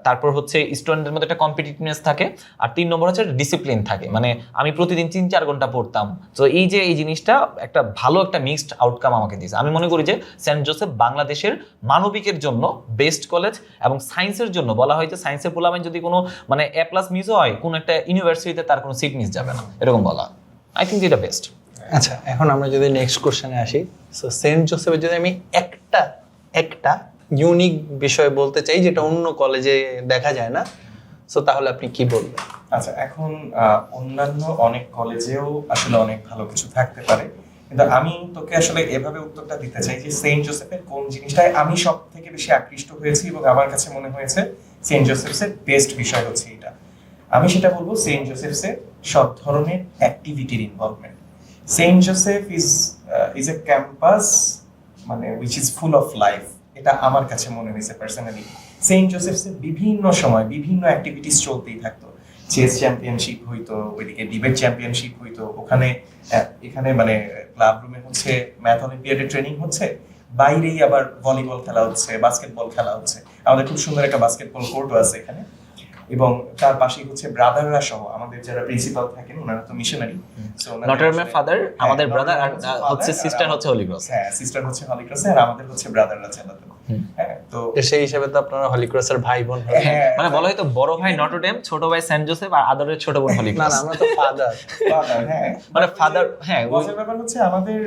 তারপর হচ্ছে স্টুডেন্টদের মধ্যে একটা কম্পিটিটিভনেস থাকে, আর 3 নম্বর হচ্ছে ডিসিপ্লিন থাকে। মানে আমি প্রতিদিন 3-4 ঘন্টা পড়তাম। তো এই যে এই জিনিসটা একটা ভালো একটা মিক্সড আউটকাম আমাকে দিয়েছে। আমি মনে করি যে সেন্ট জোসেফ বাংলাদেশের মানবিকের জন্য বেস্ট কলেজ, এবং সায়েন্সের জন্য বলা হয় যে সায়েন্সের পোলামেন যদি কোনো মানে A+ মিসও হয় কোনো একটা ইউনিভার্সিটিতে তার কোনো সিট মিস যাবে না, এরকম বলা। আই থিঙ্ক এটা বেস্ট। আচ্ছা, এখন আমরা যদি নেক্সট কোশ্চেনে আসি, সো সেন্ট জোসেফের যদি আমি একটা ইউনিক বিষয় বলতে চাই যেটা অন্য কলেজে দেখা যায় না, সো তাহলে আপনি কি বলবেন? আচ্ছা, এখন অন্যান্য অনেক কলেজেও আসলে অনেক ভালো কিছু থাকতে পারে, কিন্তু আমি তোকে আসলে এভাবে উত্তরটা দিতে চাই যে সেন্ট জোসেফের কোন জিনিসটায় আমি সব থেকে বেশি আকৃষ্ট হয়েছি এবং আমার কাছে মনে হয়েছে সেন্ট জোসেফসের বেস্ট বিষয় হচ্ছে এটা। আমি সেটা বলবো সেন্ট জোসেফসের সব ধরনের অ্যাক্টিভিটির involvement. Saint Joseph is a campus মানে which is full of life, এটা আমার কাছে মনে হয়েছে পার্সোনালি। সেন্ট জোসেফসে বিভিন্ন সময় বিভিন্ন অ্যাক্টিভিটিস চলতেই থাকতো, চেস চ্যাম্পিয়নশিপ হইতো, ওইদিকে ডিবেট চ্যাম্পিয়নশিপ হইতো, এখানে মানে ক্লাব রুমে হচ্ছে ম্যাথ অলিম্পিয়াডের ট্রেনিং হচ্ছে, বাইরেই আবার ভলিবল খেলা হচ্ছে, বাস্কেটবল খেলা হচ্ছে। আমাদের খুব সুন্দর একটা বাস্কেটবল কোর্টও আছে এখানে, এবং তার পাশেই হচ্ছে ব্রাদাররা সহ আমাদের যারা প্রিন্সিপাল থাকেন ওনারা তো মিশনারি, নটর ডেমের ফাদার আমাদের ব্রাদার, আর হচ্ছে সিস্টার হচ্ছে হলি ক্রস। হ্যাঁ, সিস্টার হচ্ছে হলি ক্রসে, আর আমাদের হচ্ছে ব্রাদাররা চালাতো। হ্যাঁ, তো সেই হিসেবে তো আপনারা হলি ক্রসের ভাই বোন। মানে বলা হয়তো বড় ভাই নটর ডেম, ছোট ভাই সেন্ট জোসেফ, আর আদরের ছোট বোন হলি না ক্রস। না, আমরা তো ফাদার। হ্যাঁ, মানে ফাদার। হ্যাঁ, মজার ব্যাপার হচ্ছে আমাদের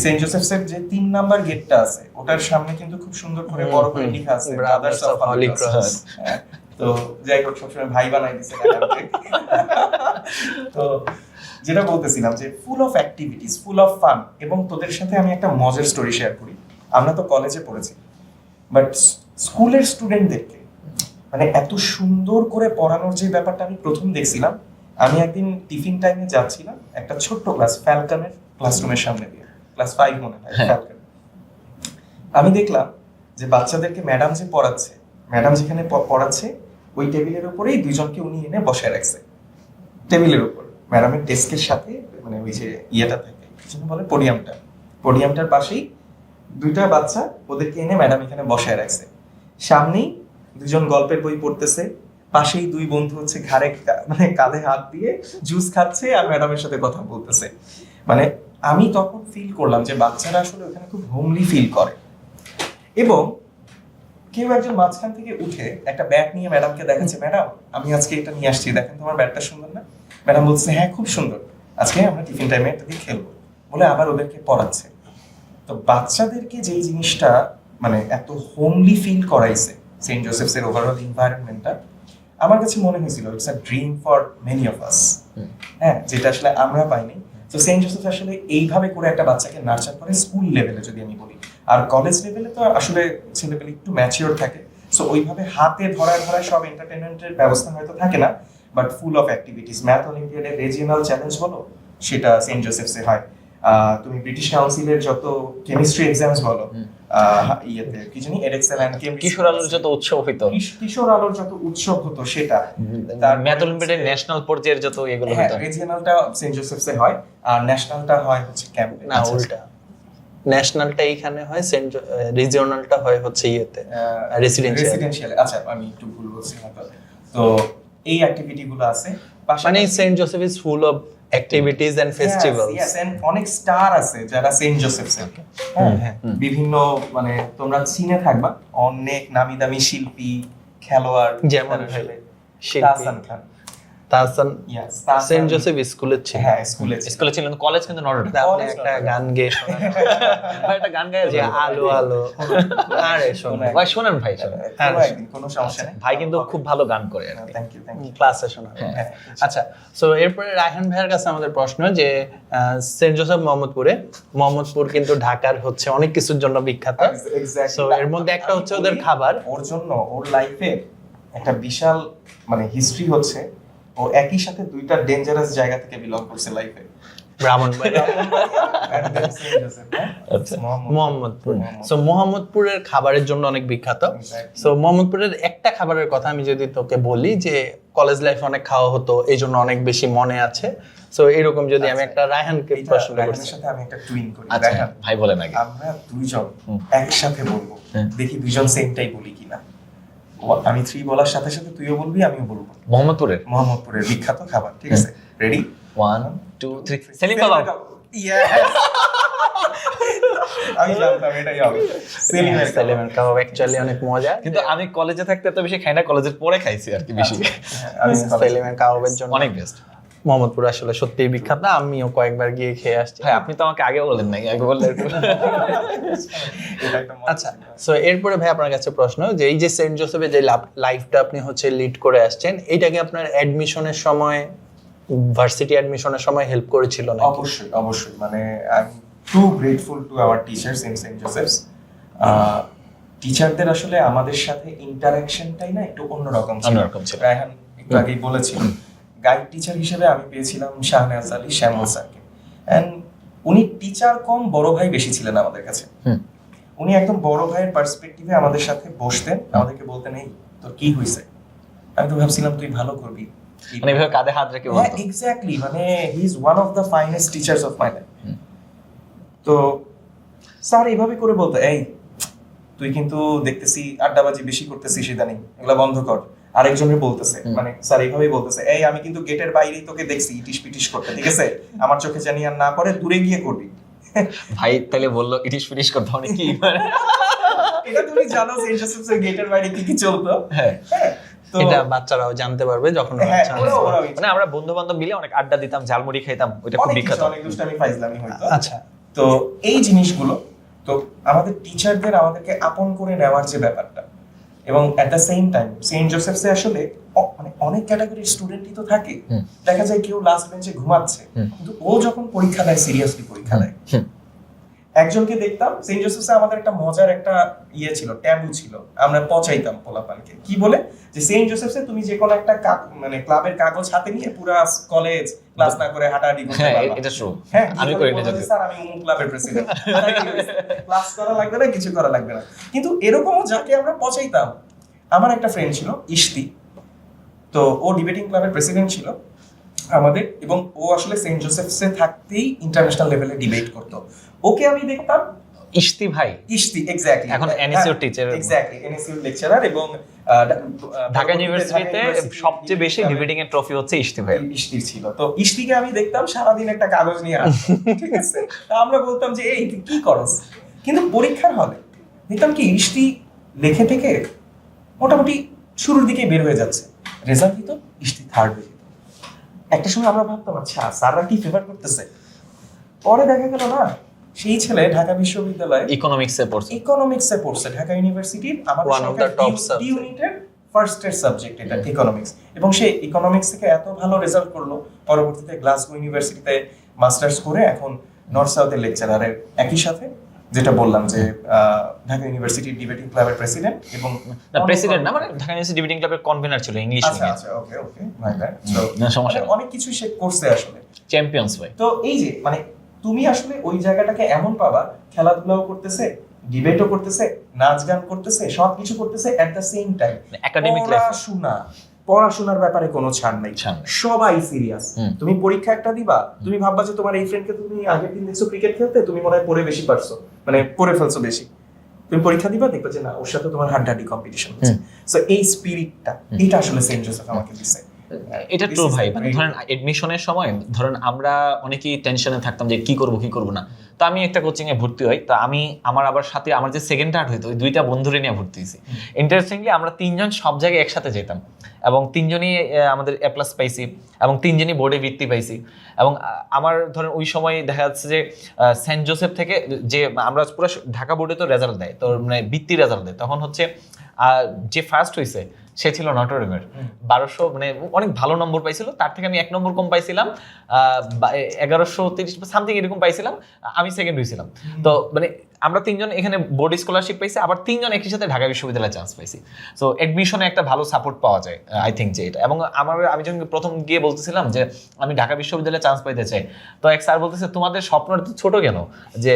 সেন্ট জোসেফসের যে 3 নাম্বার গেটটা আছে ওটার সামনে কিন্তু খুব সুন্দর করে বড় করে লেখা আছে ব্রাদার্স অফ হলি ক্রস। তো যাই হোক, সবসময় ভাই বানাই দিছে। তো যেটা বলতেছিলাম যে ফুল of activities, full of fun. এবং তোদের সাথে আমি একটা মজার স্টোরি শেয়ার করি। আমরা তো কলেজে পড়েছি, বাট স্কুলের স্টুডেন্টদেরকে মানে এত সুন্দর করে পড়ানোর যে ব্যাপারটা আমি প্রথম দেখছিলাম, আমি একদিন টিফিন টাইমে যাচ্ছিলাম একটা ছোট্ট ক্লাস, ফ্যালকনের ক্লাসরুমের সামনে দিয়ে, ক্লাস 5 মনে হয় ফ্যালকন। আমি দেখলাম যে বাচ্চাদেরকে ম্যাডাম যে পড়াচ্ছে, ম্যাডাম যেখানে পড়াচ্ছে ওই টেবিলের উপরেই 2 জনকে উনি এনে বসায় রাখছে টেবিলের উপর, ম্যাডামের ডেস্কের সাথে, মানে ওই যে ইয়েটা থাকে কিছু বলে পোডিয়ামটার পাশেই 2টা বাচ্চা ওদেরকে এনে ম্যাডাম এখানে বসায় রাখছে। সামনেই 2 জন গল্পের বই পড়তেছে, পাশেই 2 বন্ধু হচ্ছে ঘাড়ে মানে কাঁধে হাত দিয়ে জুস খাচ্ছে আর ম্যাডামের সাথে কথা বলতেছে। মানে আমি তখন ফিল করলাম যে বাচ্চারা আসলে ওখানে খুব হোমলি ফিল করে। এবং কেউ একজন মাঝখান থেকে উঠে একটা ব্যাট নিয়ে ম্যাডামকে দেখাচ্ছে, ম্যাডাম আমি আজকে এটা নিয়ে আসছি, দেখেন তোমার ব্যাটটা সুন্দর না? ম্যাডাম বলছে হ্যাঁ খুব সুন্দর, আজকে আমরা টিফিন টাইমে এটা দিয়ে খেলবো, বলে আবার ওদেরকে পড়াচ্ছে। তো বাচ্চাদেরকে যেই জিনিসটা মানে এত হোমলি ফিল করাইছে সেন্ট জোসেফসের ওভারঅল এনভায়রনমেন্টটা, আমার কাছে মনে হয়েছিল it's a dream for many of আস। হ্যাঁ, যেটা আসলে আমরা পাইনি। তো সেন্ট জোসেফ আসলে এইভাবে করে একটা বাচ্চাকে নার্চার করে স্কুল লেভেলে যদি আমি বলি। আর কলেজ লেভেলে তো আসলে ছেলেপেলে একটু ম্যাচিওর থাকে, সো ওইভাবে হাতে ধরায় সব এন্টারটেনমেন্টের ব্যবস্থা হয়তো থাকে না, but full of activities. Math অলিম্পিয়াডের রিজিওনাল চ্যালেঞ্জ বলো, সেটা সেন্ট জোসেফসে হয়। তুমি ব্রিটিশ কাউন্সিলের যত কেমিস্ট্রি এক্সামস বলো, ইয়েতে কি জানি এডেক্সেল এন্ড কিশোর আলোর যত উৎসব হইতো, কিশোর আলোর যত উৎসব হতো সেটা, ম্যাথ অলিম্পিয়াডের ন্যাশনাল পর্যায়ের যত এগুলো হতো, রিজিওনালটা সেন্ট জোসেফসে হয় আর ন্যাশনালটা হয় হচ্ছে ক্যাম্পে। না উল্টা, ন্যাশনালটা এইখানে হয়, রিজিওনালটা হয় হচ্ছে ইয়েতে রেসিডেন্সিয়াল। আচ্ছা আমি একটু ভুল বলছি হয়তো। তো এই অ্যাক্টিভিটি গুলো আছে, মানে Saint Joseph is full of activities and festivals. Yes, and অনেক স্টার আছে যারা সেন্ট জোসেফসে। হ্যাঁ, বিভিন্ন মানে তোমরা চিনে থাকবা অনেক নামি দামি শিল্পী, খেলোয়াড়, যেমন তাহসান খান। তাহসান ইয়েস, সেন্ট জোসেফ স্কুলে ছিল। হ্যাঁ স্কুলে ছিলেন, কলেজ কিন্তু নটরডেম। আপনি একটা গান গেয়ে শোনান, একটা গান গায়ে যে আলো আলো। আরে শোনান ভাই, শোনেন ভাই, শোনেন। কোনো সমস্যা নেই, ভাই কিন্তু খুব ভালো গান করে আর কি। Thank you thank you. ক্লাসে শোনান। আচ্ছা, সো এরপরে রায়হান ভাইয়ের কাছে আমাদের প্রশ্ন যে সেন্ট জোসেফ মোহাম্মদপুর কিন্তু ঢাকার হচ্ছে অনেক কিছুর জন্য বিখ্যাত। সো এর মধ্যে একটা হচ্ছে ওদের খাবার। ওর জন্য ওর লাইফে একটা বিশাল মানে হিস্ট্রি হচ্ছে, ও একই সাথে দুইটা ডেঞ্জারাস জায়গা থেকে বিলং করছে লাইফে, ব্রাহ্মণবাড়িয়া মোহাম্মদপুর। সো মোহাম্মদপুরের খাবারের জন্য অনেক বিখ্যাত। সো মোহাম্মদপুরের একটা খাবারের কথা আমি যদি তোকে বলি যে কলেজ লাইফে অনেক খাওয়া হতো, এই জন্য অনেক বেশি মনে আছে। সো এরকম যদি আমি একটা রায়হানকে প্রশ্ন করি, সাথে আমি একটা টুইন করি। আচ্ছা ভাই বলেন আগে। আমরা দুইজন একসাথে বলবো, দেখি দুইজন সেমটাই বলি কিনা। আমি 3 বলার সাথে সাথে তুইও বলবি, আমিও বলবো। মোহাম্মদপুরের বিখ্যাত খাবার, ঠিক আছে? রেডি? 1 2 3 সেলিম কাবাব। ইয়েস, আমি জানতাম এটাই হবে। সেলিমের কাবাব অ্যাকচুয়ালি অনেক মজা, কিন্তু আমি কলেজে থাকতে এত বেশি খাই না, কলেজের পরে খাইছি আর কি বেশি। আমি সেলিমের কাবাবের জন্য অনেক বেস্ট। মোহাম্মদপুর আসলে সত্যিই বিখ্যাত, আমিও কয়েকবার গিয়ে খেয়ে আসছি। ভাই আপনি তো আমাকে আগে বলেন নাই, আগে বললে একটু। আচ্ছা, সো এরপরে ভাই আপনার কাছে প্রশ্ন যে এই যে সেন্ট জোসেফে যে লাইফটা আপনি হচ্ছে লিড করে আসছেন, এইটাকে আপনার অ্যাডমিশনের সময়, ভার্সিটি অ্যাডমিশনের সময় হেল্প করেছিল না? অবশ্যই অবশ্যই, মানে I am too grateful to our teachers in Saint Joseph's. টিচারদের আসলে আমাদের সাথে ইন্টারঅ্যাকশনটাই না একটু অন্যরকম ছিল। রায়হান একটু আগেই বলেছিল, গাইড টিচার হিসেবে আমি পেয়েছিলাম শাহনেওয়াজ আলী শ্যামল স্যারকে। এন্ড উনি টিচার কম বড় ভাই বেশি ছিলেন আমাদের কাছে। উনি একদম বড় ভাইয়ের পার্সপেক্টিভে আমাদের সাথে বসতেন, আমাদেরকে বলতেন এই তোর কি হয়েছে, আমি তো ভাবছিলাম তুই ভালো করবি, মানে এভাবে কাঁধে হাত রেখে বলতো। এক্স্যাক্টলি, মানে he is one of the finest teachers of my life. তো স্যার এইভাবে করে বলতো, এই তুই কিন্তু দেখতেছি আড্ডাবাজি বেশি করতেছিস ইদানিং, এগুলা বন্ধ কর। আরেকজনের বলতেছে, মানে স্যার এইভাবেই বলতেছে, এই আমি কিন্তু গেটের বাইরেই তোকে দেখছি ইটিশ পিটিশ করতে, ঠিক আছে? আমার চোখে জানি আর না পড়ে, দূরে গিয়ে করবি। ভাই তাহলে বললো ইটিশ পিটিশ করতে, মানে কি? এটা তুমি জানো সেন্ট জোসেফসের গেটের বাইরে কি কি চলতো? হ্যাঁ, তো এটা বাচ্চারাও জানতে পারবে যখন বাচ্চা হবে। মানে আমরা বন্ধু বান্ধব মিলে অনেক আড্ডা দিতাম, ঝালমুড়ি খাইতাম, ওইটা খুব বিখ্যাত। অনেক দুষ্টামি ফাইজলামি হইতো। আচ্ছা, তো এই জিনিসগুলো, তো আমাদের টিচারদের আমাদেরকে আপন করে নেওয়ার যে ব্যাপারটা, এবং at the same time Saint জোসেফসে আসলে মানে অনেক ক্যাটাগরির স্টুডেন্টই তো থাকে। দেখা যায় কেউ লাস্ট বেঞ্চে ঘুমাচ্ছে, কিন্তু ও যখন পরীক্ষা দেয়, সিরিয়াসলি পরীক্ষা দেয়। একজনকে দেখতাম সেন্ট জোসেফসে, আমাদের একটা মজার একটা ইয়ে ছিল, ট্যাবু ছিল, আমরা পচাইতাম পোলাপানকে। কি বলে যে সেন্ট জোসেফসে তুমি যে কোনো একটা মানে ক্লাবের কাগজ হাতে নিয়ে পুরো কলেজ ক্লাস না করে হাঁটাহাঁটি করতে পারবা। এটা ট্রু, হ্যাঁ, আমি করি না যদি। স্যার আমি অমুক ক্লাবের প্রেসিডেন্ট, ক্লাস করা লাগবে না, কিছু করা লাগবে না। কিন্তু এরকমও যাকে আমরা পচাইতাম, আমার একটা ফ্রেন্ড ছিল ইশতি, তো ও ডিবেটিং ক্লাবের প্রেসিডেন্ট ছিল আমাদের, এবং ও আসলে সেন্ট জোসেফসে থাকতেই ইন্টারন্যাশনাল লেভেলে ডিবেট করতো। ওকে আমি দেখতাম ইশতি ভাই ইশতি, এক্স্যাক্টলি, এখন NSU teacher. Exactly, NSU lecturer, এবং ঢাকা ইউনিভার্সিটিতে সবচেয়ে বেশি ডিবেটিং এর ট্রফি হচ্ছে ইশতি ভাই। ইশতির ছিল। তো ইশতিকে আমি দেখতাম সারাদিন একটা কাগজ নিয়ে আসতো, ঠিক আছে, তা আমরা বলতাম যে এই তুই কি করস, কিন্তু পরীক্ষার হলে দেখতাম কি ইশতি লেখে থেকে মোটামুটি শুরুর দিকে বের হয়ে যাচ্ছে, রেজাল্ট দিত ইশতি থার্ড হয়ে যেত। একটা সময় আমরা ভাবতাম আচ্ছা স্যাররা কি ফেভার করতেছে, পরে দেখা গেল না, সেই ছেলে ঢাকা বিশ্ববিদ্যালয়ে ইকোনমিক্সে পড়ছে, ঢাকা ইউনিভার্সিটির আমাদের One of the top subject. ইউনিটের ফার্স্ট এর সাবজেক্ট এটা ইকোনমিক্স, এবং সে ইকোনমিক্স থেকে এত ভালো রেজাল্ট করলো, পরবর্তীতে গ্লাসগো ইউনিভার্সিটিতে মাস্টার্স করে এখন নর্থ সাউথের লেকচারারের, একই সাথে যেটা বললাম যে ঢাকা ইউনিভার্সিটির ডিবেটিং ক্লাবের প্রেসিডেন্ট, এবং প্রেসিডেন্ট না, মানে ঢাকা ইউনিভার্সিটি ডিবেটিং ক্লাবের কনভেনার ছিল ইংলিশ আচ্ছা উইংয়ে। আচ্ছা, ওকে ওকে, মাই ব্যাড। না, সমস্যা নেই। অনেক কিছু সে করছে আসলে, চ্যাম্পিয়ন্স ভাই। তো এই যে মানে তুমি আসলে ওই জায়গাটাকে এমন পাবা, খেলাধুলাও করতেছে, ডিবেটও করতেছে, নাচ গান করতেছে, সবকিছু করতেছে এট the same time. Academic life, পড়াশোনার ব্যাপারে কোনো ছাড় নাই, সবাই সিরিয়াস। তুমি পরীক্ষা একটা দিবা, তুমি ভাববা যে তোমার এই ফ্রেন্ডকে তুমি আগের দিন দেখছো ক্রিকেট খেলতে, তুমি মনে হয় পড়ে বেশি পারছো, মানে পড়ে ফেলছো বেশি, তুমি পরীক্ষা দিবা দেখবা যে না, ওর সাথে তোমার হাড্ডাহাড্ডি কম্পিটিশন হচ্ছে। সো এই স্পিরিটটা, এটা আসলে সেন্ট জোসেফ আমাকে দিছে। এটা ট্রু ভাই। মানে ধরেন এডমিশনের সময় ধরেন আমরা অনেকেই টেনশনে থাকতাম যে কি করব না। তো আমি একটা কোচিং এ ভর্তি হই, তো আমি আমার আবার সাথে আমার যে সেকেন্ড থার্ড হইতো, ওই দুইটা বন্ধুরে নিয়ে ভর্তি হয়েছি। ইন্টারেস্টিংলি আমরা তিনজন সব জায়গায় একসাথে যেতাম, এবং তিনজনই আমাদের A+ পাইছি, এবং তিনজনই বোর্ডে বৃত্তি পাইছি। এবং আমার ধরেন ওই সময় দেখা যাচ্ছে যে সেন্ট জোসেফ থেকে যে আমরা পুরো ঢাকা বোর্ডে তো রেজাল্ট দেয়, তো মানে বৃত্তি রেজাল্ট দেয়, তখন হচ্ছে যে ফার্স্ট হয়েছে সে ছিল নটরডেমের, 1200, মানে অনেক ভালো নম্বর পাইছিল, তার থেকে আমি 1 নম্বর কম পাইছিলাম, 1130 সামথিং এরকম পাইছিলাম, আমি সেকেন্ড হয়েছিলাম। তো মানে আমরা তিনজন এখানে বোর্ড স্কলারশিপ পাইছি, আবার তিনজন একই সাথে ঢাকা বিশ্ববিদ্যালয়ে চান্স পাইছি। সো এডমিশনে একটা ভালো সাপোর্ট পাওয়া যায়, আই থিঙ্ক যে এটা। এবং আমি যখন প্রথম গিয়ে বলতেছিলাম যে আমি ঢাকা বিশ্ববিদ্যালয়ে চান্স পাইতে চাই, তো এক স্যার বলতেছে তোমাদের স্বপ্ন তো ছোট কেন, যে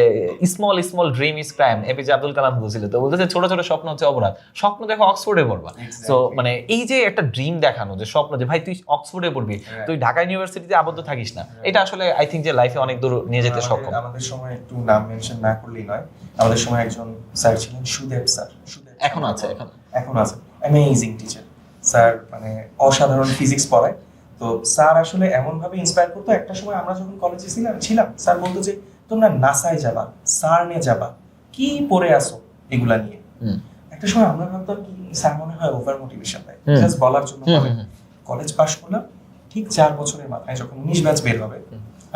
small dream is crime, APJ Abdul Kalam বলছিল। তো বলতেছে ছোট স্বপ্ন হচ্ছে অপরাধ, স্বপ্ন দেখো অক্সফোর্ডে পড়বা। সো মানে এই যে একটা ড্রিম দেখানো, যে স্বপ্ন যে ভাই তুই অক্সফোর্ডে পড়বি, তুই ঢাকা ইউনিভার্সিটিতে আবদ্ধ থাকিস না, এটা আসলে আই থিঙ্ক যে লাইফে অনেক দূর নিয়ে যেতে সক্ষম। আমাদের সময় একটু নাম মেনশন না করলেই নয়, আমাদের সময় একজন স্যার ছিলেন, সুদেব স্যার। এখন আছে অ্যামেজিং টিচার স্যার, মানে অসাধারণ ফিজিক্স পড়ায়। তো স্যার আসলে এমন ভাবে ইন্সপায়ার করতো, একটা সময় আমরা যখন কলেজে ছিলাম স্যার বলতো যে তোমরা নাসায় যাবা, সার্নে যাবা, কি পড়ে আসো এগুলা নিয়ে। একটা সময় আমরা ভাবতাম কি স্যার মনে হয় ওভার মোটিভেশন দেয়, জাস্ট বলার জন্য। কলেজ পাশ করলাম, ঠিক 4 বছরের মাথায় যখন 19 ব্যাচ বের হবে,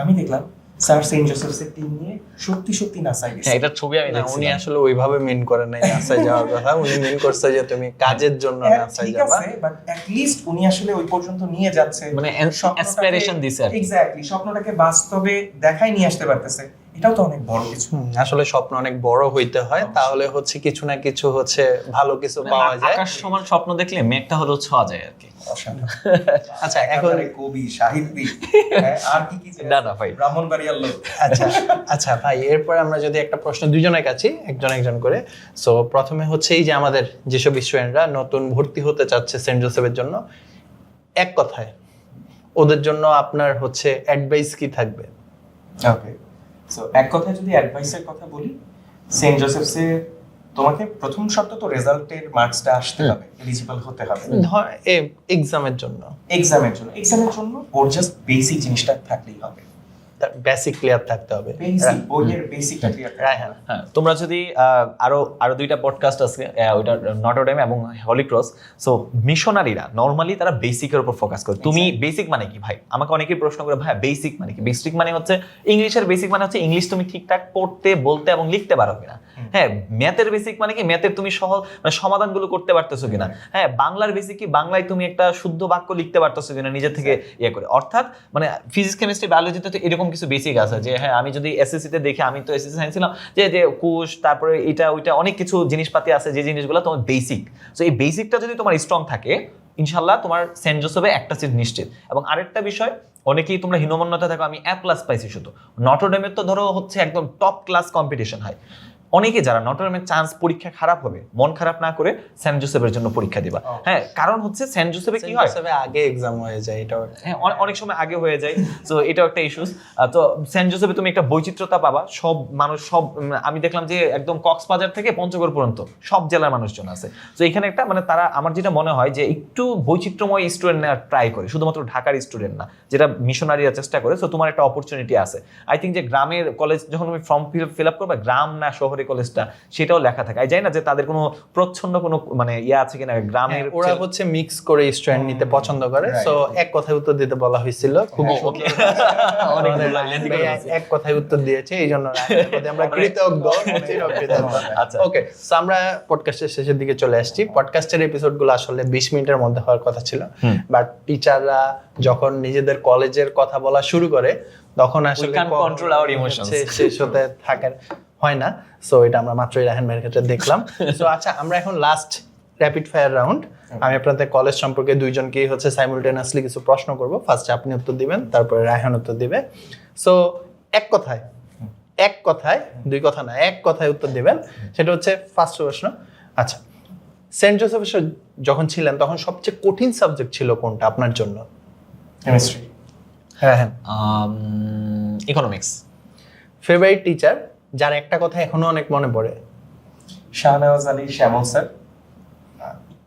আমি দেখলাম স্যার সেন্ট জোসেফসের টিম নিয়ে সত্যি নাসায় গেছে। এটা ছবি আমি দেখছি। উনি আসলে ওইভাবে মেন করেন নাই নাসায় যাওয়ার কথা, উনি মেন করছে যে তুমি কাজের জন্য নাসায় যাবা, বাট অ্যাট লিস্ট উনি আসলে ওই পর্যন্ত নিয়ে যাচ্ছে, মানে অ্যাসপিরেশন দিছে। এক্স্যাক্টলি, স্বপ্নটাকে বাস্তবে দেখাই নিয়ে আসতে পারতেছে, এটাও তো অনেক বড় কিছু। আসলে স্বপ্ন অনেক বড় হইতে হয়, তাহলে হচ্ছে কিছু না কিছু হচ্ছে ভালো কিছু পাওয়া যায়। আকাশ সমান স্বপ্ন দেখলে মেঘটা হলো ছোঁয়া যায় আর কি। আচ্ছা, এখন কবি সাহিত্যিক, আর কি না ভাই, ব্রাহ্মণবাড়িয়ার লোক। আচ্ছা ভাই, এরপর আমরা যদি একটা প্রশ্ন দুজনের কাছে একজন করে। সো প্রথমে হচ্ছে এই যে আমাদের যেসব স্টুডেন্টরা নতুন ভর্তি হতে চাচ্ছে সেন্ট জোসেফের জন্য, এক কথায় ওদের জন্য আপনার হচ্ছে অ্যাডভাইস কি থাকবে? ওকে, সো এক কথায় যদি অ্যাডভাইসের কথা বলি, সেন্ট জোসেফসে তোমাকে প্রথম শর্ত তো রেজাল্টের মার্কসটা আসতে হবে, এলিজিবল হতে হবে। ধর এক্সামের জন্য ওর জাস্ট বেসিক জিনিসটা থাকলেই হবে, বেসিক ক্লিয়ার থাকতে হবে, বেসিক বইয়ের বেসিকটা ক্লিয়ার। হ্যাঁ, তোমরা যদি আরো দুইটা পডকাস্ট আছে, ওইটা নটরডেম এবং হলি ক্রস। সো মিশনারিরা নরমালি তারা বেসিকের উপর ফোকাস করে। তুমি বেসিক মানে কি ভাই? আমাকে অনেকেই প্রশ্ন করে ভাই বেসিক মানে কি? বেসিক মানে হচ্ছে ইংলিশের বেসিক মানে হচ্ছে ইংলিশ তুমি ঠিকঠাক পড়তে বলতে এবং লিখতে পারো কিনা। হ্যাঁ, ম্যাথের বেসিক মানে কি? ম্যাথের তুমি সহজ মানে সমাধানগুলো করতে পারতেছো কিনা। হ্যাঁ, বাংলার বেসিক কি? বাংলায় তুমি একটা শুদ্ধ বাক্য লিখতে পারতেছো কিনা নিজে থেকে ইয়ে করে। অর্থাৎ মানে ফিজিক্স কেমিস্ট্রি বায়োলজিতে তো এরকম কিছু বেসিক আছে যে হ্যাঁ, আমি যদি এসএসসি তে দেখি, আমি তো এসএসসি সায়েন্স ছিলাম, যে কোষ, তারপরে এটা ওইটা অনেক কিছু জিনিসপাতি আছে যে জিনিসগুলো তোমার বেসিক। সো এই বেসিকটা যদি তোমার স্ট্রং থাকে, ইনশাল্লাহ তোমার সেন্ট জোসেফে একটা সিট নিশ্চিত। এবং আরেকটা বিষয়, অনেকেই তোমরা হীনমন্যতা থাকো আমি A+ পাইছি শুধু। নটরডেমের তো ধরো হচ্ছে একদম টপ ক্লাস কম্পিটিশন হয়, অনেকে যারা নটরডেমের চান্স পরীক্ষা খারাপ হবে মন খারাপ না করে সেন্ট জোসেফের জন্য পরীক্ষা দিবা। হ্যাঁ, কারণ হচ্ছে সেন্ট জোসেফে কি হয়, আগে এক্সাম হয়ে যায়, এটা হ্যাঁ অনেক সময় আগে হয়ে যায়, তো এটাও একটা ইস্যুস। তো সেন্ট জোসেফে তুমি একটা বৈচিত্র্যতা পাবা, সব মানুষ সব আমি দেখলাম যে একদম কক্সবাজার থেকে পঞ্চগড় পর্যন্ত সব জেলার মানুষজন আছে। তো এখানে একটা মানে তারা আমার যেটা মনে হয় যে একটু বৈচিত্র্যময় স্টুডেন্ট নেওয়ার ট্রাই করে, শুধুমাত্র ঢাকার স্টুডেন্ট না, যেটা মিশনারিরা চেষ্টা করে। তো তোমার একটা অপরচুনিটি আছে। আই থিঙ্ক যে গ্রামের কলেজ যখন তুমি ফর্ম ফিল আপ করবে, গ্রাম না শহরে কলেজটা সেটাও লেখা থাকে। আমি জানি না যে তাদের কোনো প্রচ্ছন্ন কোনো মানে ইয়ে আছে কিনা গ্রামের। ওরা হচ্ছে মিক্স করে স্টুডেন্ট নিতে পছন্দ করে। সো এক কথায় উত্তর দিতে বলা হয়েছিল, খুবই সুন্দর এক কথায় উত্তর দিয়েছে, এই জন্য আমরা কৃতজ্ঞ। আচ্ছা ওকে, সো আমরা পডকাস্টের শেষের দিকে চলে আসছি। পডকাস্টের এপিসোডগুলো আসলে 20 মিনিটের মধ্যে হওয়ার কথা ছিল, বাট টিচাররা যখন নিজেদের কলেজের কথা বলা শুরু করে তখন আসলে কন্ট্রোল আওয়ার ইমোশনস শেষ হতে থাকার হয় না। সো এটা আমরা মাত্রই রাহান ভাইয়ের ক্ষেত্রে দেখলাম। সো আচ্ছা, আমরা এখন লাস্ট র্যাপিড ফায়ার রাউন্ড। আমি আপনাদের কলেজ সম্পর্কে দুইজনকেই হচ্ছে সাইমুলটেনিয়াসলি কিছু প্রশ্ন করব। ফার্স্টে আপনি উত্তর দিবেন, তারপরে রায়হান উত্তর দিবে। সো এক কথায় দুই কথা না, এক কথায় উত্তর দিবেন। সেটা হচ্ছে ফার্স্ট প্রশ্ন। আচ্ছা, সেন্ট জোসেফে যখন ছিলেন তখন সবচেয়ে কঠিন সাবজেক্ট ছিল কোনটা আপনার জন্য? Chemistry. Raihan? Economics. Favourite teacher যার একটা কথা এখনো অনেক মনে পড়ে? শাহনওয়াজ আলী শ্যামল স্যার।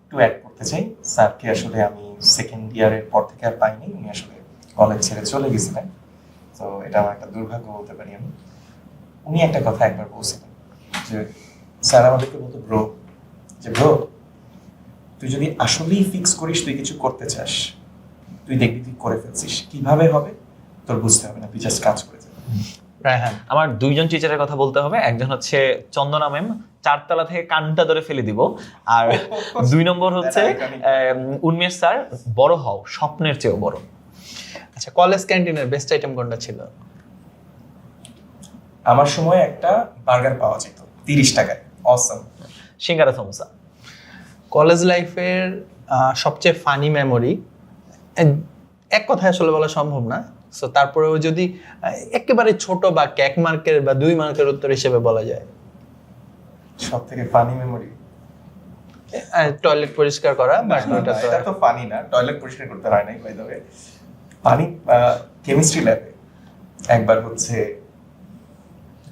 একটু অ্যাড করতে চাই, স্যারকে আসলে আমি সেকেন্ড ইয়ারের পর থেকে আর পাইনি, উনি আসলে কলেজ ছেড়ে চলে গেছিলেন। তো এটা আমার একটা দুর্ভাগ্য বলতে পারি আমি। উনি একটা কথা একবার বলছিলেন যে স্যার আমাদেরকে বলতো, ব্রো তুই যদি আসলেই ফিক্স করিস তুই কিছু করতে চাস, তুই দেখবি তুই করে ফেলছিস, কিভাবে হবে তোর বুঝতে হবে না, তুই জাস্ট কাজ করে যাবে। রায়হান? আমার দুইজন টিচারের কথা বলতে হবে। একজন হচ্ছে চন্দনা ম্যাম, 4 তলা থেকে কানটা ধরে ফেলে দিব। আর 2 নম্বর হচ্ছে উন্মেষ স্যার, বড় হও, স্বপ্নের চেয়েও বড়। আচ্ছা, কলেজ ক্যান্টিনের বেস্ট আইটেম কোনটা ছিল? আমার সময় একটা বার্গার পাওয়া যেত 30 টাকায়, অসম। সিঙ্গারা সমোসা। কলেজ লাইফের সবচেয়ে ফানি মেমোরি? এক কথায় আসলে বলা সম্ভব না, সো তারপরেও যদি একেবারে ছোট বা 1 মার্কের বা 2 মার্কের উত্তর হিসেবে বলা যায়। সব থেকে ফানি মেমোরি টয়লেট পরিষ্কার করা, বাট এটা তো ফানি না, টয়লেট পরিষ্কার করতে হয় নাই by the way. Funny chemistry ল্যাবে একবার হচ্ছে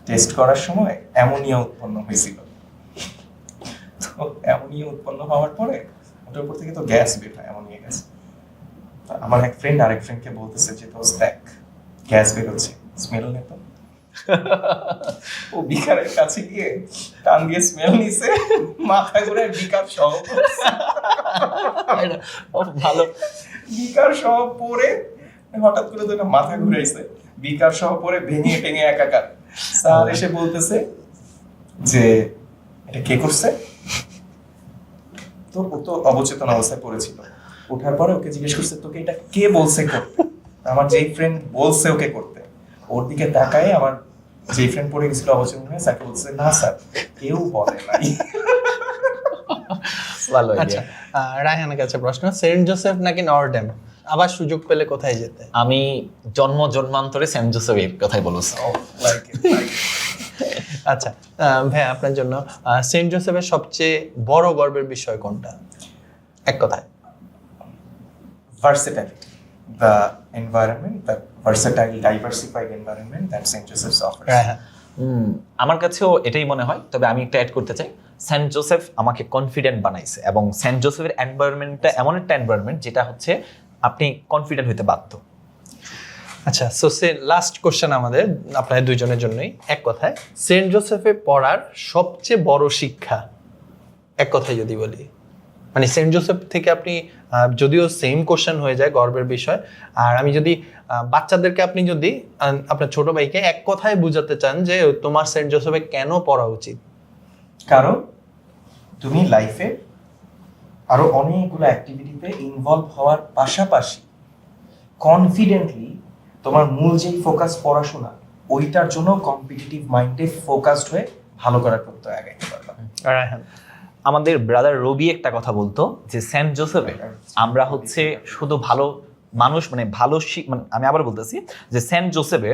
টেস্ট করার সময় অ্যামোনিয়া উৎপন্ন হয়েছিল। তো অ্যামোনিয়া উৎপন্ন হওয়ার পরে ওটার উপর থেকে তো গ্যাস বের হয়, অ্যামোনিয়া গ্যাস। আমার এক ফ্রেন্ড আরেক ফ্রেন্ডকে বলতেছে যে দোস্ত দেখ গ্যাস বের হচ্ছে, স্মেল নে তো। ও বিকারের কাছে গিয়ে টান দিয়ে স্মেল নিছে, মাথা ঘুরে বিকার সহ ভালো। বিকার সহ পরে হঠাৎ করে তো মাথা ঘুরাইছে, বিকার সহ পরে ভেঙে ভেঙে একাকার। স্যার এসে বলতেছে যে এটা কে করছে? তো ও তো অবচেতন অবস্থায় পড়েছিল। ওঠার পরে ওকে জিজ্ঞেস করছে তোকে এটা কে বলছে করতে? আমার যেই ফ্রেন্ড বলছে ওকে করতে, ওর দিকে তাকায় আমার যেই ফ্রেন্ড পড়ে গেছিল অবচেতন হয়ে স্যারকে বলছে না স্যার কেউ বলে নাই। ভালো। আচ্ছা, রায়হানের কাছে প্রশ্ন, সেন্ট জোসেফ নাকি নটরডেম? আবার সুযোগ পেলে কোথায় যেতে? আমি জন্মান্তরে সেন্ট জোসেফের কথাই বলছি। আচ্ছা ভাই, আপনার জন্য সেন্ট জোসেফের সবচেয়ে বড় গর্বের বিষয় কোনটা এক কথায়? Versatility, the environment, the versatile, diversified environment that St. Joseph's offers. Raihan? আমার কাছেও এটাই মনে হয়, তবে আমি একটা অ্যাড করতে চাই, সেন্ট জোসেফ আমাকে কনফিডেন্ট বানাইছে, এবং সেন্ট জোসেফের এনভায়রনমেন্টটা এমন একটা এনভায়রনমেন্ট যেটা হচ্ছে আপনি কনফিডেন্ট হইতে বাধ্য। আচ্ছা, সো লাস্ট কোশ্চেন আমাদের আপনাদের দুইজনের জন্যই। এক কথায় সেন্ট জোসেফে পড়ার সবচেয়ে বড় শিক্ষা এক কথায় যদি বলি, মানে সেন্ট জোসেফ থেকে আপনি যদিও সেম কোশ্চেন হয়ে যায় গর্বের বিষয়, আর আমি যদি বাচ্চাদেরকে আপনি যদি আপনার ছোট ভাইকে এক কথায় বুঝাতে চান যে তোমার সেন্ট জোসেফে কেন পড়া উচিত? কারণ তুমি লাইফে আরো অনেকগুলো অ্যাক্টিভিটিতে ইনভলভ হওয়ার পাশাপাশি কনফিডেন্টলি তোমার মূল যেই ফোকাস পড়াশোনা, ওইটার জন্য কম্পিটিটিভ মাইন্ডে ফোকাসড হয়ে ভালো করার প্রত্যয় আগাইতে পারবা। রায়হান? আমাদের ব্রাদার রবি একটা কথা বলতো যে সেন্ট জোসেফে আমরা হচ্ছে শুধু ভালো মানুষ, মানে ভালো মানে আমি আবার বলতেছি যে সেন্ট জোসেফে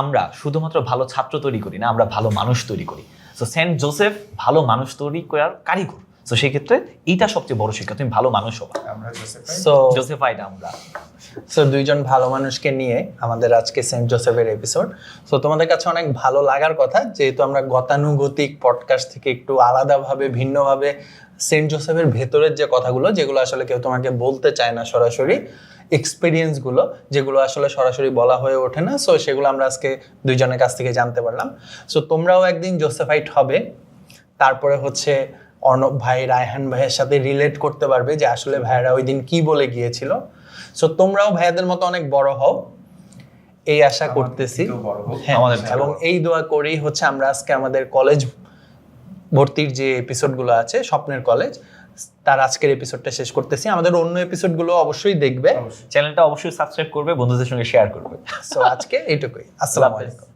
আমরা শুধুমাত্র ভালো ছাত্র তৈরি করি না, আমরা ভালো মানুষ তৈরি করি। সো সেন্ট জোসেফ ভালো মানুষ তৈরি করার কারিগর। সো সেই ক্ষেত্রে এইটা সবচেয়ে বড় শিক্ষা, তুমি ভালো মানুষ হবা। আমরা জোসেফাই। সো জোসেফাইড আমরা। সো দুইজন ভালো মানুষকে নিয়ে আমাদের আজকে সেন্ট জোসেফের এপিসোড। সো তোমাদের কাছে অনেক ভালো লাগার কথা, যেহেতু আমরা গতানুগতিক পডকাস্ট থেকে একটু আলাদাভাবে ভিন্নভাবে সেন্ট জোসেফের ভেতরের যে কথাগুলো, যেগুলো আসলে কেউ তোমাকে বলতে চায় না সরাসরি, এক্সপিরিয়েন্সগুলো যেগুলো আসলে সরাসরি বলা হয়ে ওঠে না, সো সেগুলো আমরা আজকে দুইজনের কাছ থেকে জানতে পারলাম। সো তোমরাও একদিন জোসেফাইট হবে, তারপরে হচ্ছে অর্ণব ভাই, রায়হান ভাইয়ের সাথে রিলেট করতে পারবে যে আসলে ভাইয়েরা ওই দিন কি বলে গিয়েছিল। সো তোমরাও ভাইয়াদের মতো অনেক বড় হও, এই আশা করতেছি। হ্যাঁ, এবং এই দোয়া করেই হচ্ছে আমরা আজকে আমাদের কলেজ ভর্তির যে এপিসোডগুলো আছে, স্বপ্নের কলেজ, তার আজকের এপিসোডটা শেষ করতেছি। আমাদের অন্য এপিসোডগুলো অবশ্যই দেখবে, চ্যানেলটা অবশ্যই সাবস্ক্রাইব করবে, বন্ধুদের সঙ্গে শেয়ার করবে। সো আজকে এইটুকুই। আসসালামু আলাইকুম।